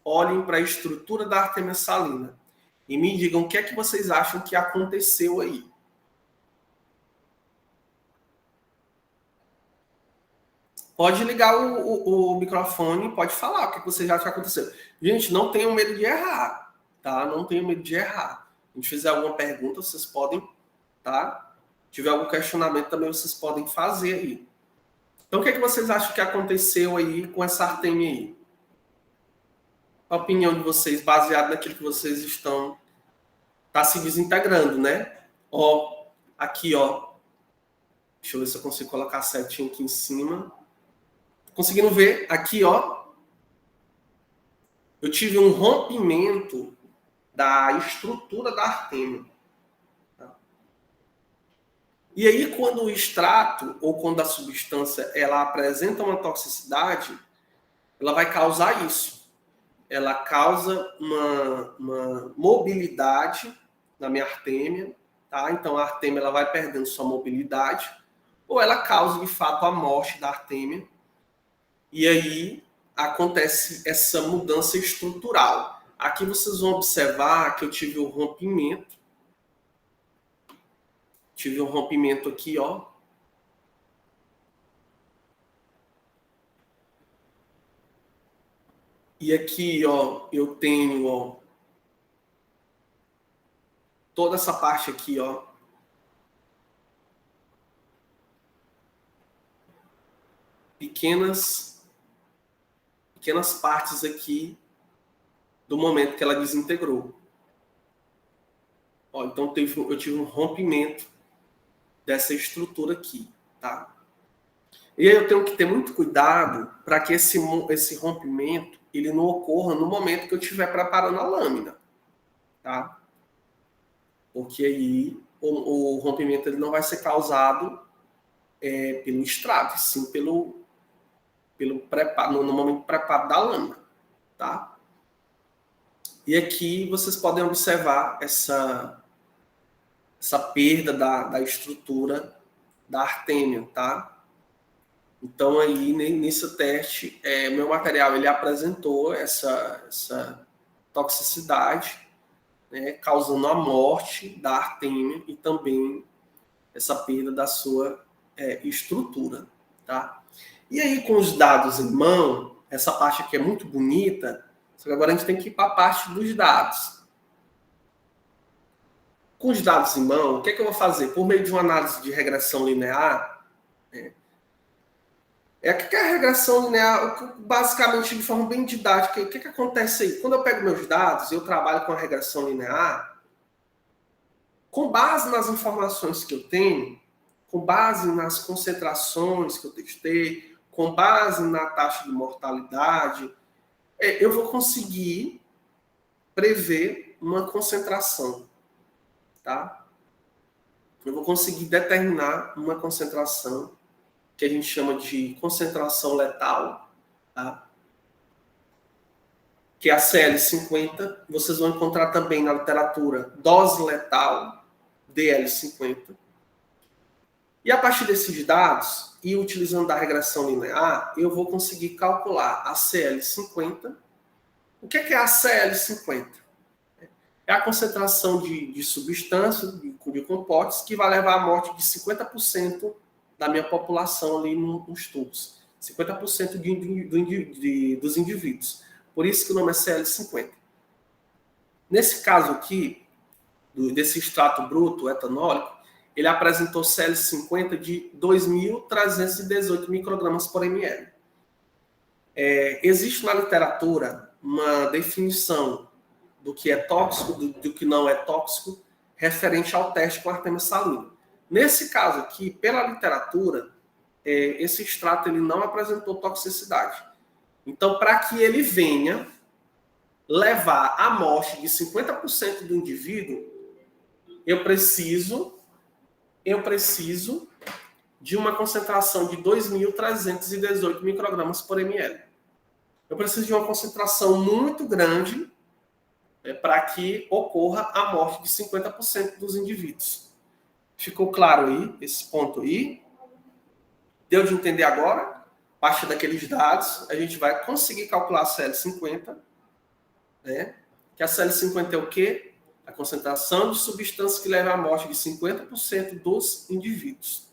Olhem para a estrutura da artêmia salina. E me digam o que é que vocês acham que aconteceu aí. Pode ligar o microfone, pode falar o que vocês acham que aconteceu. Gente, não tenham medo de errar, tá? Não tenham medo de errar. Se a gente fizer alguma pergunta, vocês podem, tá? Se tiver algum questionamento também, vocês podem fazer aí. Então, o que é que vocês acham que aconteceu aí com essa artêmia aí? A opinião de vocês, baseada naquilo que vocês estão... Tá se desintegrando, né? Ó, aqui, ó. Deixa eu ver se eu consigo colocar certinho aqui em cima. Conseguindo ver? Aqui, ó. Eu tive um rompimento da estrutura da artêmia. E aí, quando o extrato ou quando a substância ela apresenta uma toxicidade, ela vai causar isso. Ela causa uma mobilidade na minha artêmia, tá? Então, a artêmia ela vai perdendo sua mobilidade, ou ela causa, de fato, a morte da artêmia. E aí acontece essa mudança estrutural. Aqui vocês vão observar que eu tive um rompimento. Tive um rompimento aqui, ó. E aqui, ó, eu tenho, ó, toda essa parte aqui, ó. Pequenas partes aqui do momento que ela desintegrou. Ó, então eu tive um rompimento dessa estrutura aqui, tá? E aí eu tenho que ter muito cuidado para que esse rompimento ele não ocorra no momento que eu estiver preparando a lâmina, tá? Porque aí o rompimento ele não vai ser causado pelo extrato, sim pelo preparo, no momento do preparo da lâmina, tá? E aqui vocês podem observar essa perda da estrutura da artêmia, tá? Então, aí, nesse teste, meu material ele apresentou essa toxicidade, né, causando a morte da artêmia e também essa perda da sua estrutura, tá? E aí, com os dados em mão, essa parte aqui é muito bonita, só que agora a gente tem que ir para a parte dos dados. Com os dados em mão, o que é que eu vou fazer? Por meio de uma análise de regressão linear, o que é a regressão linear? Basicamente, de forma bem didática, o que é que acontece aí? Quando eu pego meus dados e eu trabalho com a regressão linear, com base nas informações que eu tenho, com base nas concentrações que eu testei, com base na taxa de mortalidade, eu vou conseguir prever uma concentração, tá? Eu vou conseguir determinar uma concentração que a gente chama de concentração letal, tá? Que é a CL50. Vocês vão encontrar também na literatura dose letal, DL50. E a partir desses dados, e utilizando a regressão linear, eu vou conseguir calcular a CL50. O que é a CL50? É a concentração de substância, de compostos, que vai levar à morte de 50% da minha população ali nos tubos. 50% dos indivíduos. Por isso que o nome é CL50. Nesse caso aqui, desse extrato bruto etanólico, ele apresentou CL50 de 2.318 microgramas por ml. Existe na literatura uma definição do que é tóxico, do que não é tóxico, referente ao teste com artêmia salina. Nesse caso aqui, pela literatura, esse extrato ele não apresentou toxicidade. Então, para que ele venha levar à morte de 50% do indivíduo, eu preciso de uma concentração de 2.318 microgramas por ml. Eu preciso de uma concentração muito grande para que ocorra a morte de 50% dos indivíduos. Ficou claro aí, esse ponto aí? Deu de entender agora? A partir daqueles dados, a gente vai conseguir calcular a CL50, né? Que a CL50 é o quê? A concentração de substância que leva à morte de 50% dos indivíduos.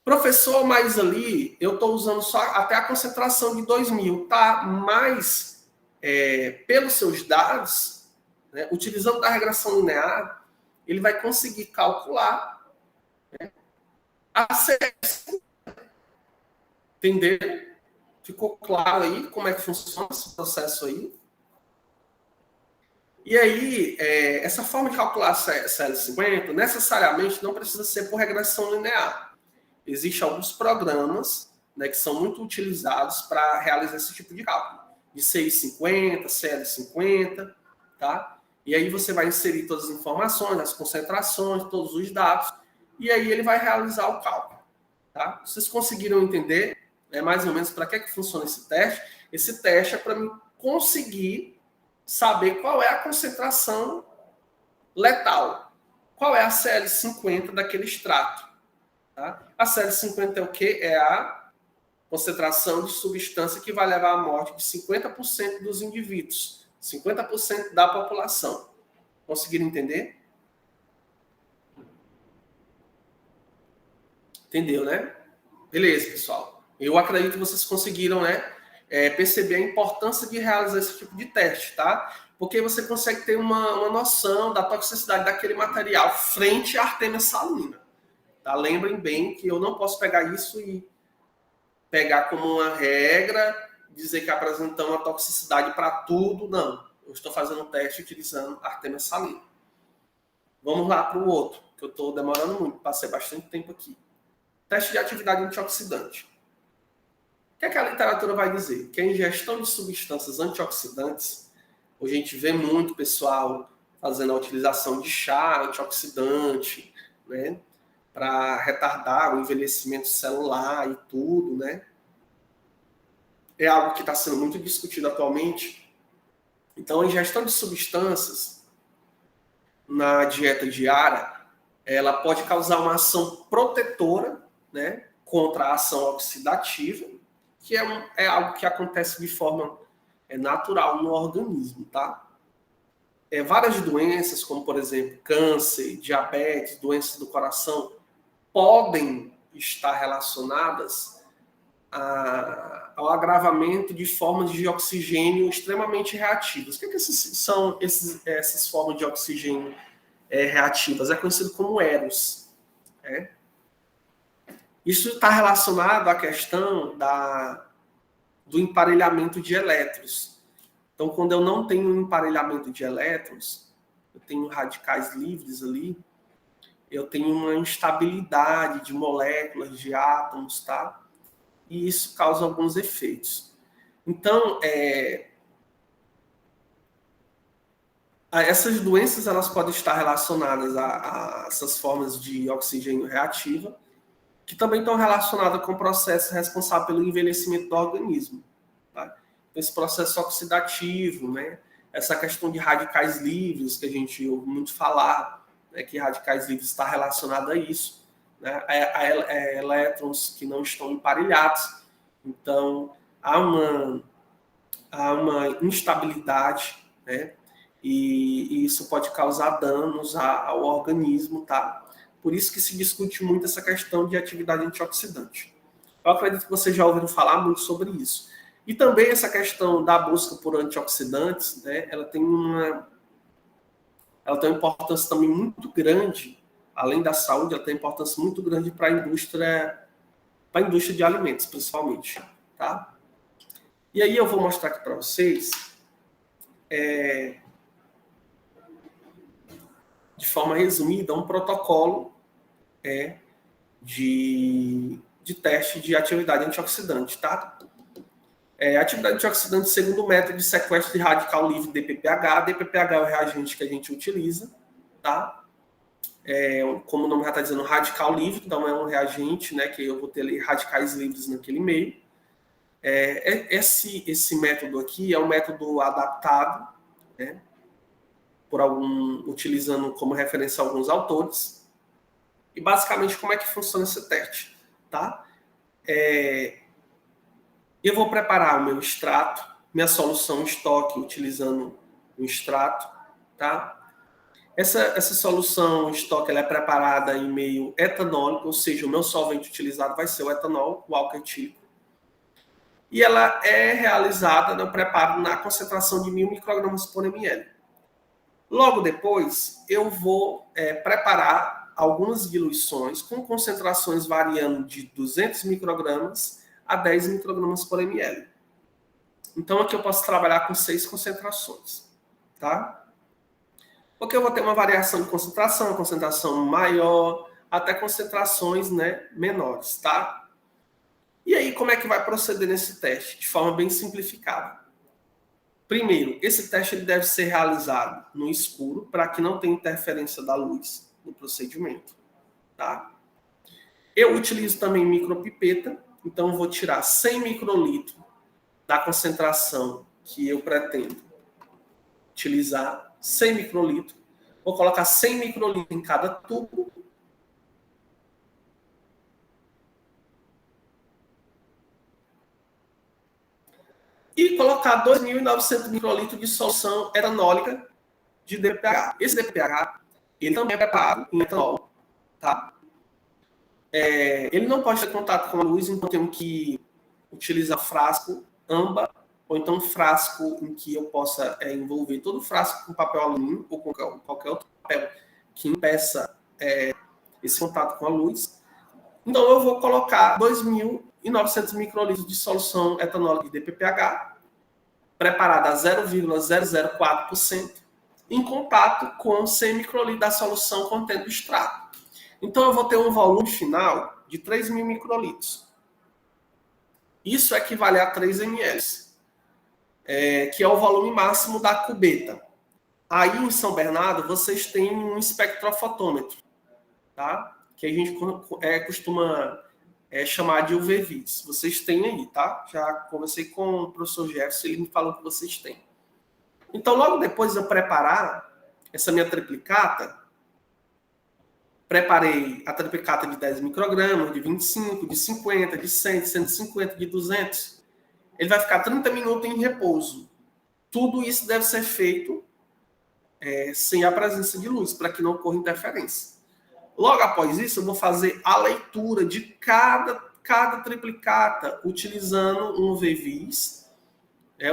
Professor, mas ali eu estou usando só até a concentração de 2.000, tá? Mas, pelos seus dados, né, utilizando a regressão linear, ele vai conseguir calcular, né, a CL50. Entendeu? Ficou claro aí como é que funciona esse processo aí? E aí, essa forma de calcular a CL50 necessariamente não precisa ser por regressão linear. Existem alguns programas, né, que são muito utilizados para realizar esse tipo de cálculo. De CI50, CL50, tá? E aí você vai inserir todas as informações, as concentrações, todos os dados, e aí ele vai realizar o cálculo. Tá? Vocês conseguiram entender mais ou menos para que funciona esse teste? Esse teste é para mim conseguir saber qual é a concentração letal. Qual é a CL50 daquele extrato. Tá? A CL50 é o quê? É a concentração de substância que vai levar à morte de 50% dos indivíduos. 50% da população. Conseguiram entender? Entendeu, né? Beleza, pessoal. Eu acredito que vocês conseguiram, né, perceber a importância de realizar esse tipo de teste, tá? Porque você consegue ter uma noção da toxicidade daquele material frente à artêmia salina. Tá? Lembrem bem que eu não posso pegar isso e pegar como uma regra, dizer que apresenta uma toxicidade para tudo, não. Eu estou fazendo um teste utilizando artêmia salina. Vamos lá para o outro, que eu estou demorando muito, passei bastante tempo aqui. Teste de atividade antioxidante. O que é que a literatura vai dizer? Que a ingestão de substâncias antioxidantes, hoje a gente vê muito pessoal fazendo a utilização de chá antioxidante, né, para retardar o envelhecimento celular e tudo, né? É algo que está sendo muito discutido atualmente. Então, a ingestão de substâncias na dieta diária, ela pode causar uma ação protetora, né, contra a ação oxidativa, que é algo que acontece de forma natural no organismo, tá? várias doenças, como, por exemplo, câncer, diabetes, doenças do coração, podem estar relacionadas ao agravamento de formas de oxigênio extremamente reativas. O que são essas formas de oxigênio reativas? É conhecido como EROS. Isso está relacionado à questão do emparelhamento de elétrons. Então, quando eu não tenho um emparelhamento de elétrons, eu tenho radicais livres ali, eu tenho uma instabilidade de moléculas, de átomos, tá? E isso causa alguns efeitos. Então, essas doenças elas podem estar relacionadas a essas formas de oxigênio reativa, que também estão relacionadas com o processo responsável pelo envelhecimento do organismo. Tá? Esse processo oxidativo, né? Essa questão de radicais livres, que a gente ouve muito falar, né? Que radicais livres está relacionado a isso, né? A elétrons que não estão emparelhados. Então, há uma instabilidade, né? E isso pode causar danos ao organismo, tá? Por isso que se discute muito essa questão de atividade antioxidante. Eu acredito que vocês já ouviram falar muito sobre isso. E também essa questão da busca por antioxidantes, né, ela tem uma importância também muito grande, além da saúde, ela tem uma importância muito grande para a indústria de alimentos, principalmente. Tá? E aí eu vou mostrar aqui para vocês, de forma resumida, um protocolo de teste de atividade antioxidante, tá? Atividade antioxidante segundo o método de sequestro de radical livre DPPH. DPPH é o reagente que a gente utiliza, tá? Como o nome já está dizendo, radical livre, então é um reagente, né, que eu vou ter ali radicais livres naquele meio. Esse método aqui é um método adaptado, né, utilizando como referência alguns autores. E basicamente como é que funciona esse teste, tá? Eu vou preparar o meu extrato, minha solução em estoque, utilizando o extrato, tá? Essa solução em estoque ela é preparada em meio etanólico, ou seja, o meu solvente utilizado vai ser o etanol, o álcool etílico. E ela é realizada no preparo na concentração de 1000 microgramas por ml. Logo depois, eu vou preparar algumas diluições com concentrações variando de 200 microgramas a 10 microgramas por ml. Então, aqui eu posso trabalhar com 6 concentrações, tá? Porque eu vou ter uma variação de concentração maior, até concentrações, né, menores, tá? E aí, como é que vai proceder nesse teste? De forma bem simplificada. Primeiro, esse teste ele deve ser realizado no escuro, para que não tenha interferência da luz no procedimento, tá? Eu utilizo também micropipeta, então vou tirar 100 microlitros da concentração que eu pretendo utilizar, 100 microlitros. Vou colocar 100 microlitros em cada tubo. E colocar 2.900 microlitros de solução etanólica de DPPH. Esse DPPH, ele também é preparado em etanol, tá? Ele não pode ter contato com a luz, então temos que utilizar frasco âmbar, ou então frasco em que eu possa envolver todo o frasco com papel alumínio ou com qualquer outro papel que impeça esse contato com a luz. Então eu vou colocar 2.900 microlitros de solução etanólica de DPPH, preparada a 0,004%, em contato com 100 microlitros da solução contendo o extrato. Então eu vou ter um volume final de 3.000 microlitros. Isso equivale a 3 ml, que é o volume máximo da cubeta. Aí em São Bernardo vocês têm um espectrofotômetro, tá? Que a gente costuma chamar de UV-Vis. Vocês têm aí, tá? Já conversei com o professor Jefferson, ele me falou que vocês têm. Então, logo depois de eu preparar essa minha triplicata, preparei a triplicata de 10 microgramas, de 25, de 50, de 100, de 150, de 200. Ele vai ficar 30 minutos em repouso. Tudo isso deve ser feito sem a presença de luz, para que não ocorra interferência. Logo após isso, eu vou fazer a leitura de cada triplicata utilizando um VVIS,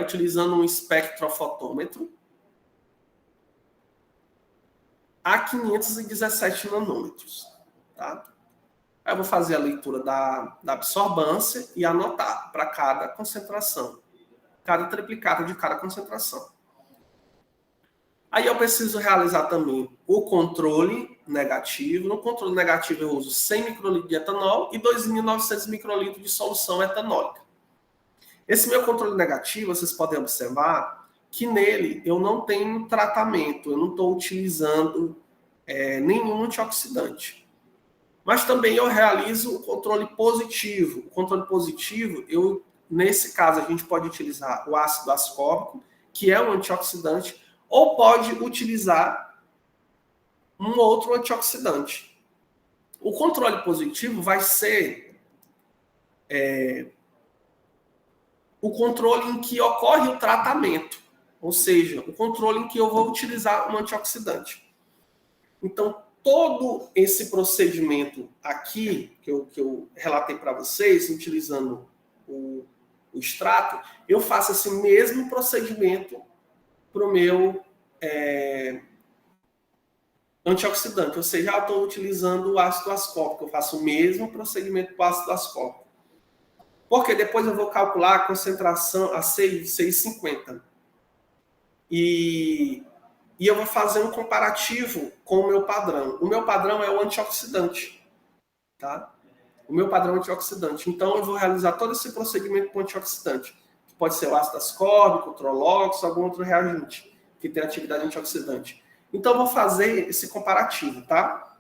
utilizando um espectrofotômetro a 517 nanômetros. Tá? Aí eu vou fazer a leitura da absorbância e anotar para cada concentração, cada triplicata de cada concentração. Aí eu preciso realizar também o controle negativo. No controle negativo eu uso 100 microlitros de etanol e 2.900 microlitros de solução etanólica. Esse meu controle negativo, vocês podem observar que nele eu não tenho tratamento, eu não estou utilizando nenhum antioxidante. Mas também eu realizo o controle positivo. O controle positivo, nesse caso, a gente pode utilizar o ácido ascórbico, que é um antioxidante, ou pode utilizar um outro antioxidante. O controle positivo vai ser o controle em que ocorre o tratamento, ou seja, o controle em que eu vou utilizar um antioxidante. Então, todo esse procedimento aqui, que eu relatei para vocês, utilizando o extrato, eu faço esse mesmo procedimento para o meu antioxidante, ou seja, eu estou utilizando o ácido ascórbico, eu faço o mesmo procedimento para o ácido ascórbico. Porque depois eu vou calcular a concentração a 6,50. E eu vou fazer um comparativo com o meu padrão. O meu padrão é o antioxidante. Tá? O meu padrão é antioxidante. Então, eu vou realizar todo esse procedimento com antioxidante. Que pode ser o ácido ascórbico, o trolox, algum outro reagente que tem atividade antioxidante. Então, eu vou fazer esse comparativo, tá?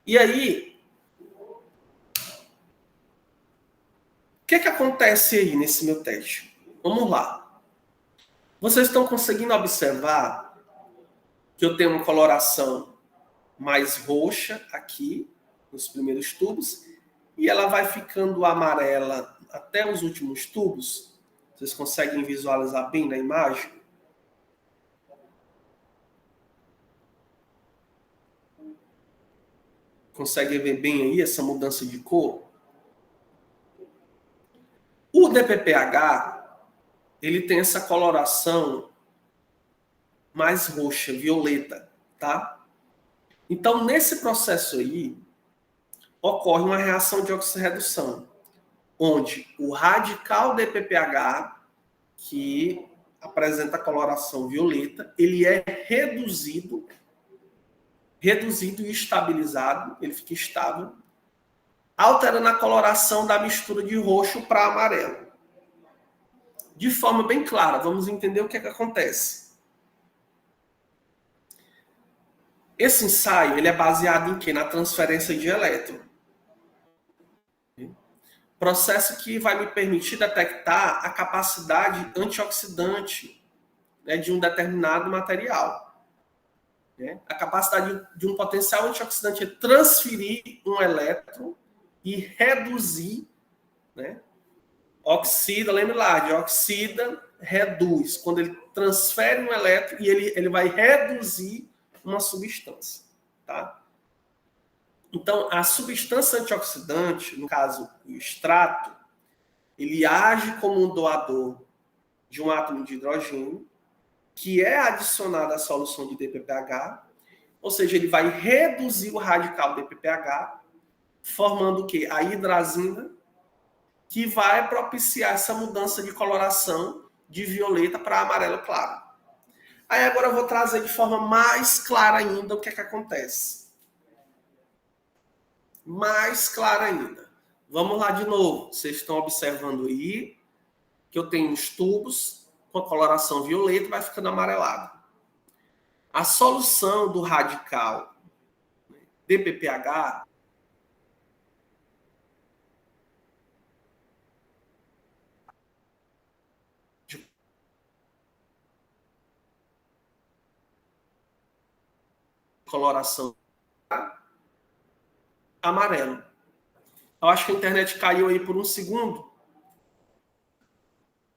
E aí, o que acontece aí nesse meu teste? Vamos lá. Vocês estão conseguindo observar que eu tenho uma coloração mais roxa aqui, nos primeiros tubos, e ela vai ficando amarela até os últimos tubos. Vocês conseguem visualizar bem na imagem? Conseguem ver bem aí essa mudança de cor? O DPPH, ele tem essa coloração mais roxa, violeta, tá? Então, nesse processo aí, ocorre uma reação de oxirredução, onde o radical DPPH, que apresenta coloração violeta, ele é reduzido e estabilizado, ele fica estável, alterando a coloração da mistura de roxo para amarelo. De forma bem clara, vamos entender o que acontece. Esse ensaio ele é baseado em quê? Na transferência de elétron. Processo que vai me permitir detectar a capacidade antioxidante, né, de um determinado material. A capacidade de um potencial antioxidante é transferir um elétron e reduzir, né? Oxida, lembre lá, de oxida, reduz. Quando ele transfere um elétron e ele vai reduzir uma substância. Tá? Então, a substância antioxidante, no caso, o extrato, ele age como um doador de um átomo de hidrogênio, que é adicionado à solução de DPPH, ou seja, ele vai reduzir o radical DPPH, formando o quê? A hidrazina, que vai propiciar essa mudança de coloração de violeta para amarelo claro. Aí agora eu vou trazer de forma mais clara ainda o que acontece. Mais clara ainda. Vamos lá de novo. Vocês estão observando aí que eu tenho os tubos com a coloração violeta, vai ficando amarelado. A solução do radical DPPH coloração amarelo. Eu acho que a internet caiu aí por um segundo.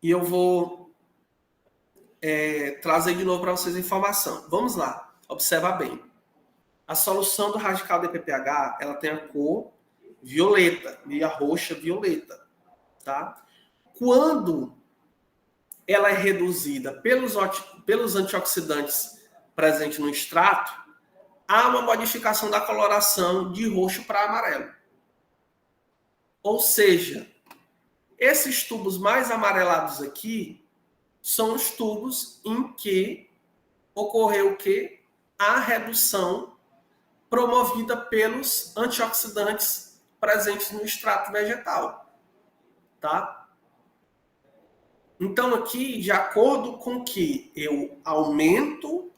E eu vou trazer de novo para vocês a informação. Vamos lá, observa bem. A solução do radical DPPH, ela tem a cor violeta, meia roxa violeta, tá? Quando ela é reduzida pelos antioxidantes presentes no extrato, há uma modificação da coloração de roxo para amarelo. Ou seja, esses tubos mais amarelados aqui são os tubos em que ocorreu o quê? A redução promovida pelos antioxidantes presentes no extrato vegetal, tá? Então aqui, de acordo com que eu aumento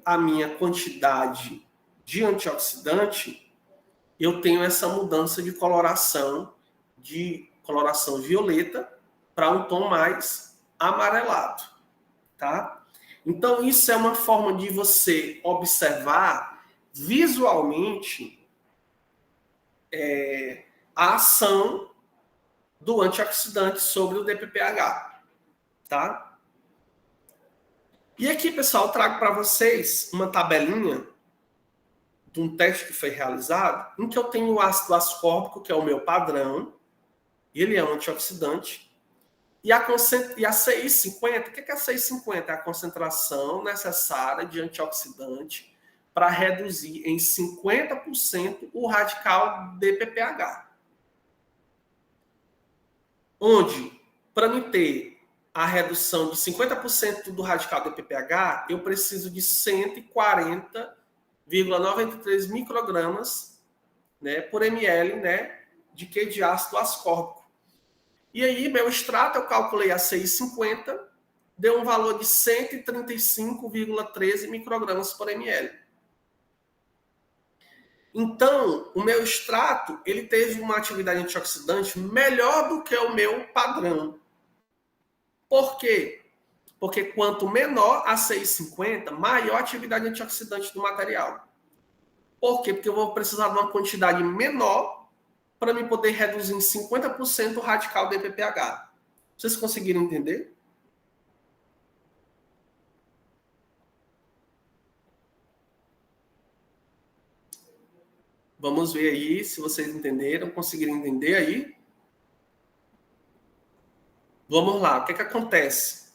a minha quantidade de antioxidante, eu tenho essa mudança de coloração violeta para um tom mais amarelado, tá? Então, isso é uma forma de você observar visualmente a ação do antioxidante sobre o DPPH, tá? E aqui, pessoal, eu trago para vocês uma tabelinha de um teste que foi realizado, em que eu tenho o ácido ascórbico, que é o meu padrão, ele é um antioxidante, e a CI50, o que é a CI50? É a concentração necessária de antioxidante para reduzir em 50% o radical DPPH. Onde, para me ter a redução de 50% do radical DPPH, eu preciso de 140,93 microgramas, né, por ml, né, de ácido ascórbico. E aí, meu extrato, eu calculei a CI50, deu um valor de 135,13 microgramas por ml. Então, o meu extrato, ele teve uma atividade antioxidante melhor do que o meu padrão. Por quê? Porque quanto menor a CI50, maior a atividade antioxidante do material. Por quê? Porque eu vou precisar de uma quantidade menor para me poder reduzir em 50% o radical DPPH. Vocês conseguiram entender? Vamos ver aí se vocês entenderam, conseguiram entender aí. Vamos lá, o que acontece?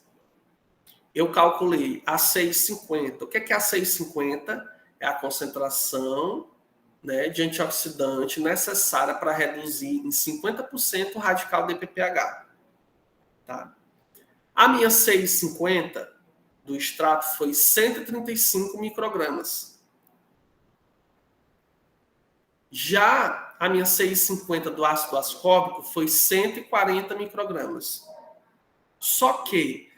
Eu calculei a CI50. O que é a CI50? É a concentração, né, de antioxidante necessária para reduzir em 50% o radical DPPH. Tá? A minha CI50 do extrato foi 135 microgramas. Já a minha CI50 do ácido ascórbico foi 140 microgramas. Só que,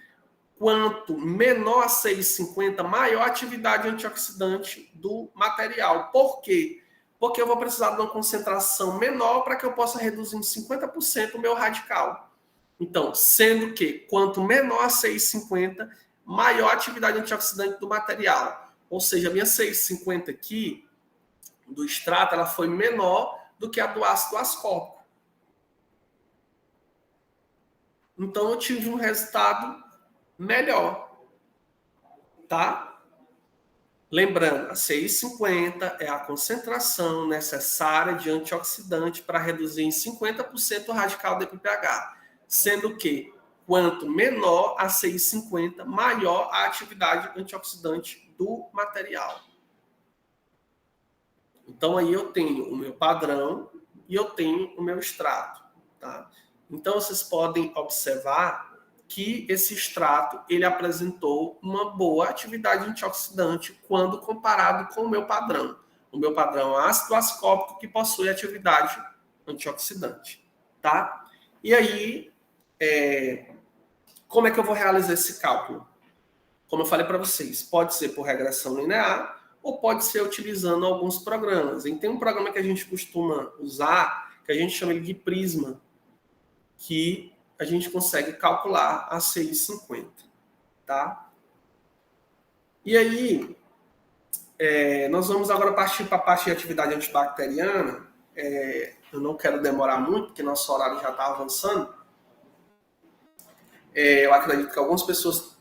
quanto menor a CI50, maior a atividade antioxidante do material. Por quê? Porque eu vou precisar de uma concentração menor para que eu possa reduzir em 50% o meu radical. Então, sendo que quanto menor a CI50, maior a atividade antioxidante do material. Ou seja, a minha CI50 aqui, do extrato, ela foi menor do que a do ácido ascórbico. Então, eu tive um resultado melhor. Tá? Lembrando, a CI50 é a concentração necessária de antioxidante para reduzir em 50% o radical DPPH, sendo que quanto menor a CI50, maior a atividade antioxidante do material. Então aí eu tenho o meu padrão e eu tenho o meu extrato, tá? Então vocês podem observar que esse extrato ele apresentou uma boa atividade antioxidante quando comparado com o meu padrão. O meu padrão é ácido ascórbico que possui atividade antioxidante, tá? E aí, como é que eu vou realizar esse cálculo? Como eu falei para vocês, pode ser por regressão linear ou pode ser utilizando alguns programas. E tem um programa que a gente costuma usar, que a gente chama ele de Prisma, que a gente consegue calcular a CI50, tá? E aí, nós vamos agora partir para a parte de atividade antibacteriana. Eu não quero demorar muito, porque nosso horário já está avançando. eu acredito que algumas pessoas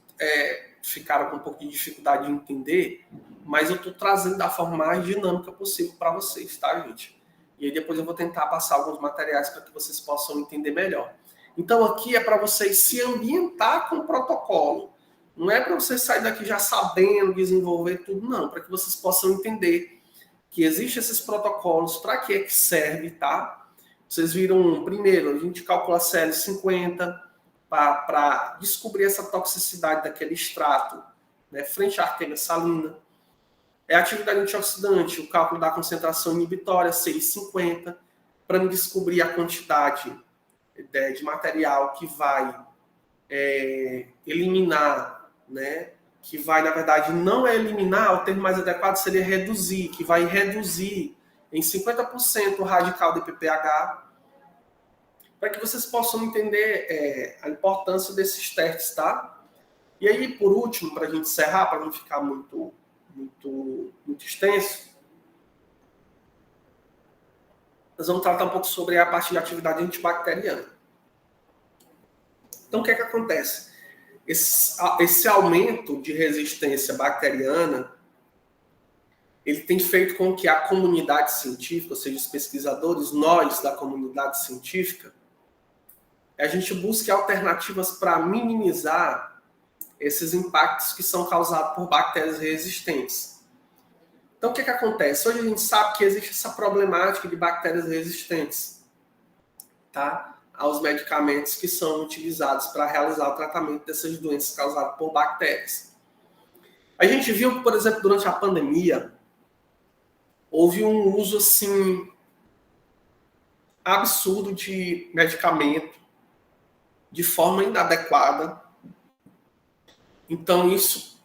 ficaram com um pouco de dificuldade de entender, mas eu estou trazendo da forma mais dinâmica possível para vocês, tá, gente? E aí depois eu vou tentar passar alguns materiais para que vocês possam entender melhor. Então aqui é para vocês se ambientar com o protocolo. Não é para vocês sair daqui já sabendo desenvolver tudo, não. Para que vocês possam entender que existem esses protocolos, para que é que serve, tá? Vocês viram, primeiro, a gente calcula a CL50 para descobrir essa toxicidade daquele extrato, né, frente à artéria salina. É a atividade antioxidante, o cálculo da concentração inibitória, 6,50, para me descobrir a quantidade de material que vai eliminar, né? Que vai, na verdade, não é eliminar, o termo mais adequado seria reduzir, que vai reduzir em 50% o radical de PPH, para que vocês possam entender a importância desses testes, tá? E aí, por último, para a gente encerrar, para não ficar muito extenso, nós vamos tratar um pouco sobre a parte de atividade antibacteriana. Então, o que é que acontece? Esse aumento de resistência bacteriana, ele tem feito com que a comunidade científica, ou seja, os pesquisadores, nós da comunidade científica, a gente busque alternativas para minimizar esses impactos que são causados por bactérias resistentes. Então, o que acontece? Hoje a gente sabe que existe essa problemática de bactérias resistentes, tá? Aos medicamentos que são utilizados para realizar o tratamento dessas doenças causadas por bactérias. A gente viu que, por exemplo, durante a pandemia, houve um uso, assim, absurdo de medicamento, de forma inadequada. Então, isso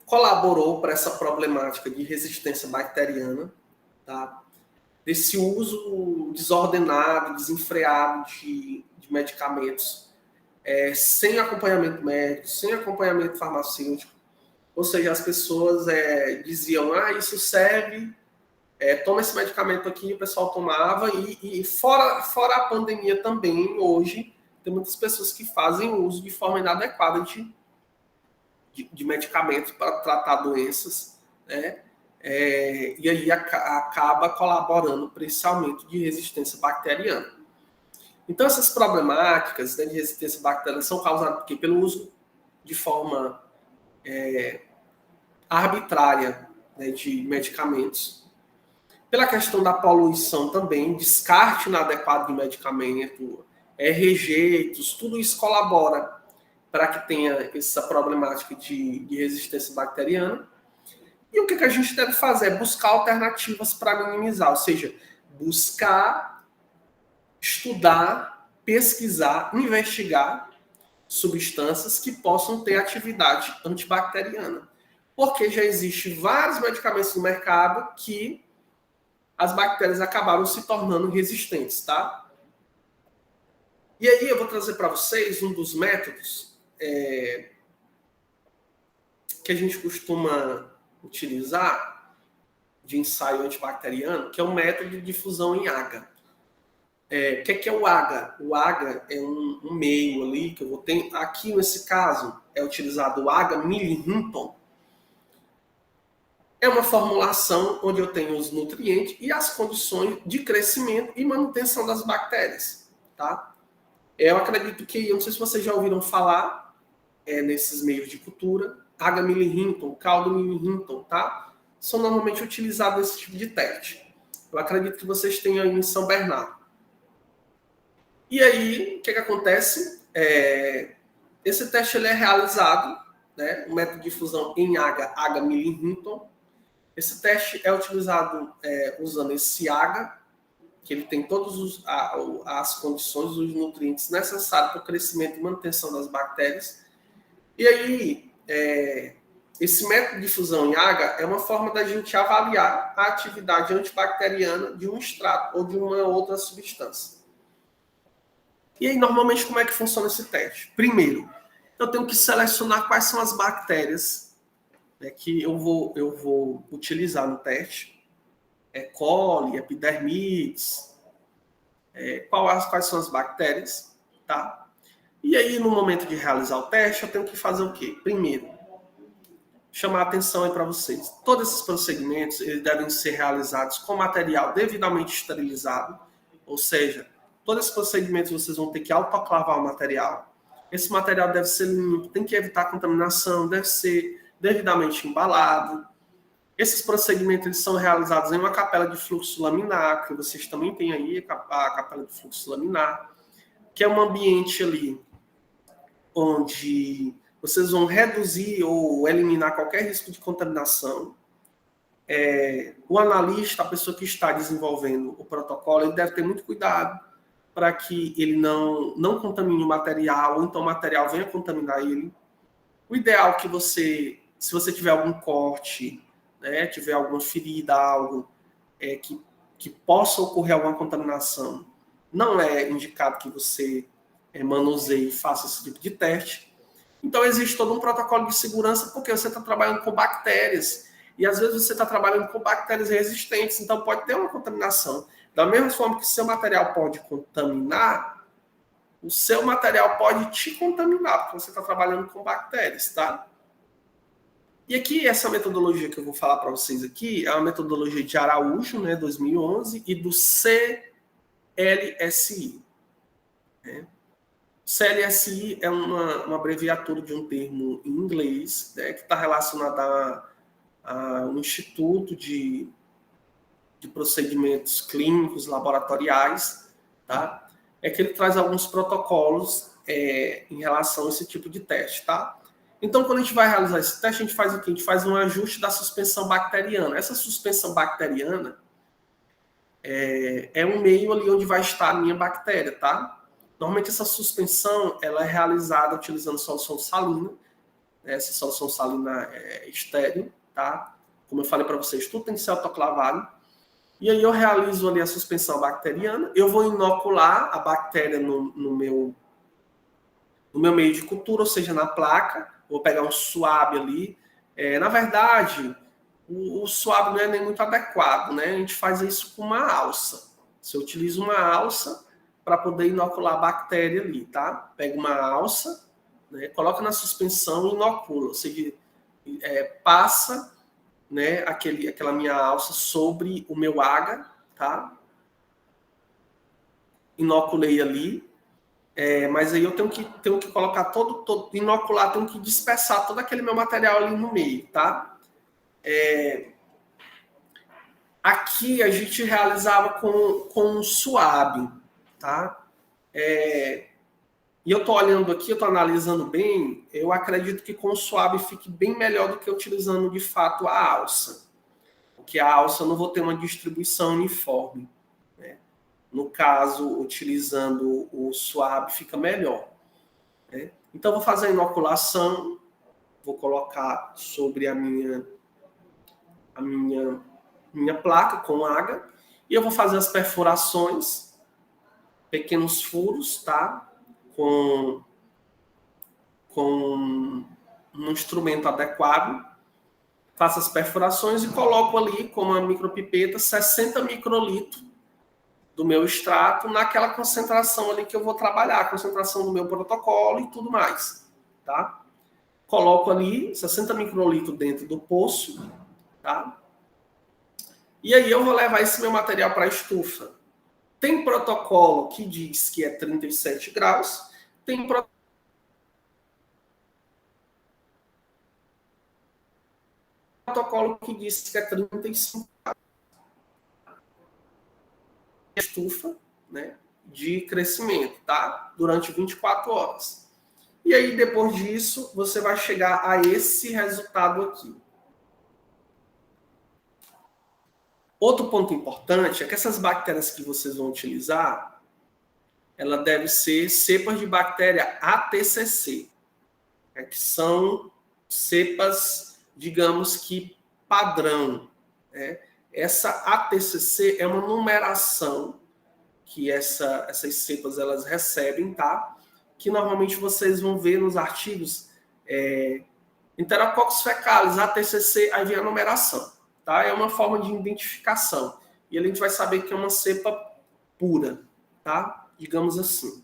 colaborou para essa problemática de resistência bacteriana, tá? Desse uso desordenado, desenfreado de medicamentos, sem acompanhamento médico, sem acompanhamento farmacêutico. Ou seja, as pessoas diziam, isso serve, toma esse medicamento aqui, o pessoal tomava, e fora a pandemia também, hoje, tem muitas pessoas que fazem uso de forma inadequada de medicamentos para tratar doenças, né? E aí acaba colaborando para esse aumento de resistência bacteriana. Então, essas problemáticas, né, de resistência bacteriana são causadas pelo uso de forma arbitrária, né, de medicamentos, pela questão da poluição também, descarte inadequado de medicamento, rejeitos, tudo isso colabora para que tenha essa problemática de resistência bacteriana. E o que a gente deve fazer? É buscar alternativas para minimizar, ou seja, buscar, estudar, pesquisar, investigar substâncias que possam ter atividade antibacteriana. Porque já existem vários medicamentos no mercado que as bactérias acabaram se tornando resistentes, tá? E aí eu vou trazer para vocês um dos métodos que a gente costuma utilizar de ensaio antibacteriano, que é o método de difusão em AGA. O que é o AGA? O AGA é um meio ali que eu vou ter. Aqui, nesse caso, é utilizado o AGA Milli-Hinton. É uma formulação onde eu tenho os nutrientes e as condições de crescimento e manutenção das bactérias, tá? Eu acredito que, eu não sei se vocês já ouviram falar nesses meios de cultura, AGA Milli-Hinton, caldo Milli-Hinton, tá? São normalmente utilizados nesse tipo de teste. Eu acredito que vocês tenham aí em São Bernardo. E aí, o que acontece? Esse teste ele é realizado, né? O método de difusão em AGA Milli-Hinton. Esse teste é utilizado usando esse AGA, que ele tem todas as condições, os nutrientes necessários para o crescimento e manutenção das bactérias. E aí, esse método de difusão em AGA é uma forma da gente avaliar a atividade antibacteriana de um extrato ou de uma outra substância. E aí, normalmente, como é que funciona esse teste? Primeiro, eu tenho que selecionar quais são as bactérias que eu vou utilizar no teste. Coli, epidermides, quais são as bactérias, tá? E aí, no momento de realizar o teste, eu tenho que fazer o quê? Primeiro, chamar a atenção aí para vocês. Todos esses procedimentos eles devem ser realizados com material devidamente esterilizado, ou seja, todos esses procedimentos vocês vão ter que autoclavar o material. Esse material deve ser limpo, tem que evitar contaminação, deve ser devidamente embalado. Esses procedimentos eles são realizados em uma capela de fluxo laminar, que vocês também têm aí, a capela de fluxo laminar, que é um ambiente ali onde vocês vão reduzir ou eliminar qualquer risco de contaminação. O analista, a pessoa que está desenvolvendo o protocolo, ele deve ter muito cuidado para que ele não contamine o material, ou então o material venha contaminar ele. O ideal é que você, se você tiver algum corte, né, tiver alguma ferida, algo que possa ocorrer alguma contaminação, não é indicado que você manuseie e faça esse tipo de teste. Então, existe todo um protocolo de segurança, porque você está trabalhando com bactérias, e às vezes você está trabalhando com bactérias resistentes, então pode ter uma contaminação. Da mesma forma que o seu material pode contaminar, o seu material pode te contaminar, porque você está trabalhando com bactérias, tá? E aqui, essa metodologia que eu vou falar para vocês aqui, é uma metodologia de Araújo, né, 2011, e do CLSI. Né? CLSI é uma abreviatura de um termo em inglês, né, que está relacionado a um instituto de procedimentos clínicos, laboratoriais, tá? É que ele traz alguns protocolos em relação a esse tipo de teste, tá? Então, quando a gente vai realizar esse teste, a gente faz o quê? A gente faz um ajuste da suspensão bacteriana. Essa suspensão bacteriana é um meio ali onde vai estar a minha bactéria, tá? Normalmente essa suspensão ela é realizada utilizando solução salina. Essa solução salina é estéril, tá? Como eu falei para vocês, tudo tem que ser autoclavado. E aí eu realizo ali a suspensão bacteriana. Eu vou inocular a bactéria no meu meio de cultura, ou seja, na placa. Vou pegar um swab ali. Na verdade, o swab não é nem muito adequado, né? A gente faz isso com uma alça. Se eu utilizo uma alça para poder inocular a bactéria ali, tá? Pega uma alça, né, coloca na suspensão e inocula, ou seja, passa, né, aquela minha alça sobre o meu agar, tá? Inoculei ali, mas aí eu tenho que colocar inocular, tenho que dispersar todo aquele meu material ali no meio, tá? Aqui a gente realizava com um suave, tá? E eu tô olhando aqui, eu tô analisando bem, eu acredito que com o suave fique bem melhor do que utilizando de fato a alça. Porque a alça eu não vou ter uma distribuição uniforme, né? No caso, utilizando o suave fica melhor, né? Então, eu vou fazer a inoculação, vou colocar sobre a minha placa com agar, e eu vou fazer as perfurações, pequenos furos, tá? Com um instrumento adequado, faço as perfurações e coloco ali com uma micropipeta 60 microlitros do meu extrato naquela concentração ali que eu vou trabalhar, a concentração do meu protocolo e tudo mais, tá? Coloco ali 60 microlitros dentro do poço, tá? E aí eu vou levar esse meu material para a estufa. Tem protocolo que diz que é 37 graus, tem protocolo que diz que é 35 graus. Estufa, né, de crescimento, tá? Durante 24 horas. E aí, depois disso, você vai chegar a esse resultado aqui. Outro ponto importante é que essas bactérias que vocês vão utilizar, ela deve ser cepas de bactéria ATCC, né, que são cepas, digamos que padrão. Né? Essa ATCC é uma numeração que essas cepas elas recebem, tá? Que normalmente vocês vão ver nos artigos Enterococcus fecalis, ATCC, aí vem a numeração. Tá? É uma forma de identificação. E a gente vai saber que é uma cepa pura, tá? Digamos assim.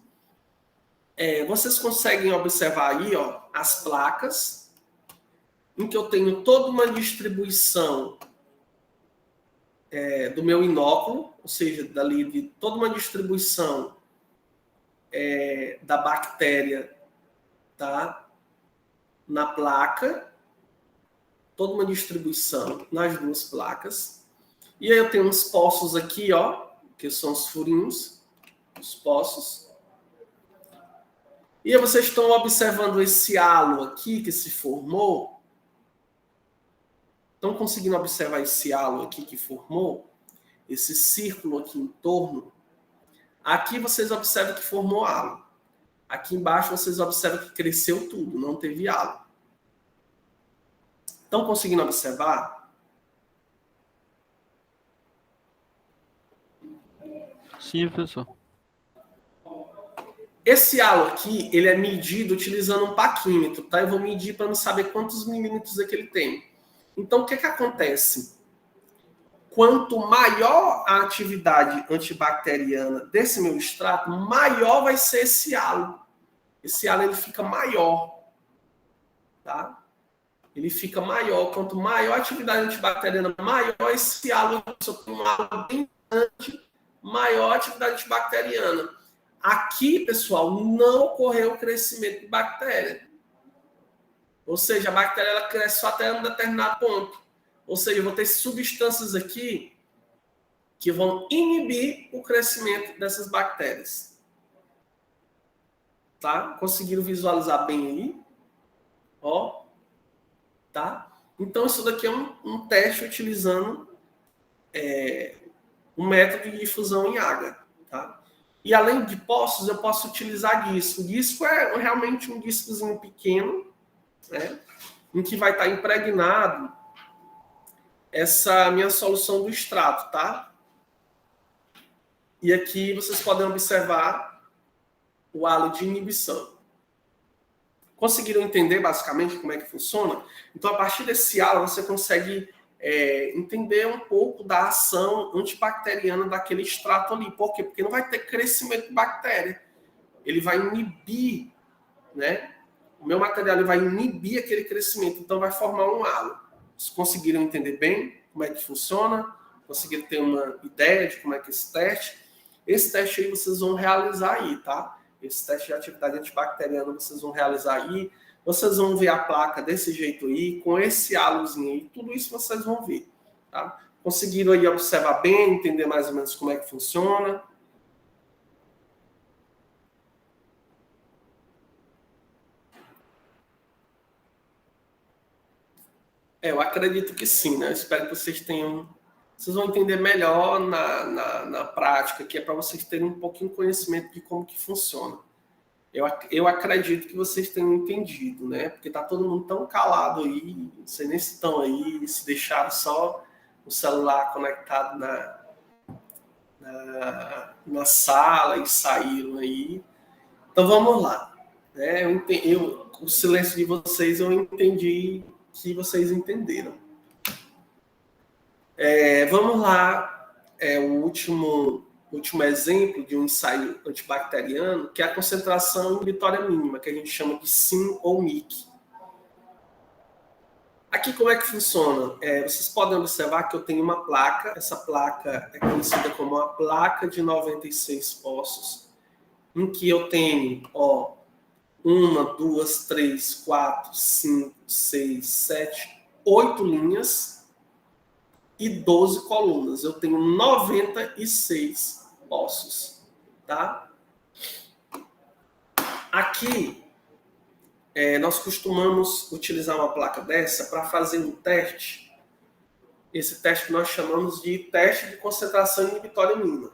Vocês conseguem observar aí, ó, as placas, em que eu tenho toda uma distribuição do meu inóculo, ou seja, dali de toda uma distribuição da bactéria, tá? Na placa, toda uma distribuição nas duas placas. E aí eu tenho uns poços aqui, ó, que são os furinhos, os poços. E aí vocês estão observando esse halo aqui que se formou. Estão conseguindo observar esse halo aqui que formou? Esse círculo aqui em torno? Aqui vocês observam que formou halo. Aqui embaixo vocês observam que cresceu tudo, não teve halo. Estão conseguindo observar? Sim, professor. Esse halo aqui, ele é medido utilizando um paquímetro, tá? Eu vou medir para não saber quantos milímetros é que ele tem. Então, o que acontece? Quanto maior a atividade antibacteriana desse meu extrato, maior vai ser esse halo. Esse halo, ele fica maior, tá? Ele fica maior. Quanto maior a atividade antibacteriana, maior esse halo. Se eu tenho um halo bem grande, maior a atividade antibacteriana. Aqui, pessoal, não ocorreu o crescimento de bactéria. Ou seja, a bactéria ela cresce só até um determinado ponto. Ou seja, eu vou ter substâncias aqui que vão inibir o crescimento dessas bactérias. Tá? Conseguiram visualizar bem aí? Ó. Tá? Então, isso daqui é um teste utilizando um método de difusão em água. Tá? E além de poços, eu posso utilizar disco. O disco é realmente um discozinho pequeno, né, em que vai estar impregnado essa minha solução do extrato, tá? E aqui vocês podem observar o halo de inibição. Conseguiram entender basicamente como é que funciona? Então, a partir desse halo, você consegue entender um pouco da ação antibacteriana daquele extrato ali. Por quê? Porque não vai ter crescimento de bactéria. Ele vai inibir, né? O meu material ele vai inibir aquele crescimento, então vai formar um halo. Vocês conseguiram entender bem como é que funciona? Conseguiram ter uma ideia de como é que é esse teste? Esse teste aí vocês vão realizar aí, tá? Esse teste de atividade antibacteriana vocês vão realizar aí. Vocês vão ver a placa desse jeito aí, com esse halozinho aí. Tudo isso vocês vão ver, tá? Conseguiram aí observar bem, entender mais ou menos como é que funciona? Eu acredito que sim, né? Eu espero que vocês tenham... Vocês vão entender melhor na prática, que é para vocês terem um pouquinho de conhecimento de como que funciona. Eu acredito que vocês tenham entendido, né? Porque tá todo mundo tão calado aí, não sei nem se estão aí, se deixaram só o celular conectado na sala e saíram aí. Então vamos lá. Né? O silêncio de vocês eu entendi que vocês entenderam. Vamos lá. O último exemplo de um ensaio antibacteriano, que é a concentração inibitória mínima, que a gente chama de SIM ou MIC. Aqui como é que funciona? Vocês podem observar que eu tenho uma placa, essa placa é conhecida como a placa de 96 poços, em que eu tenho, ó, 1, 2, 3, 4, 5, 6, 7, 8 linhas e 12 colunas. Eu tenho 96 poços, tá? Aqui, nós costumamos utilizar uma placa dessa para fazer um teste. Esse teste que nós chamamos de teste de concentração inibitória mínima.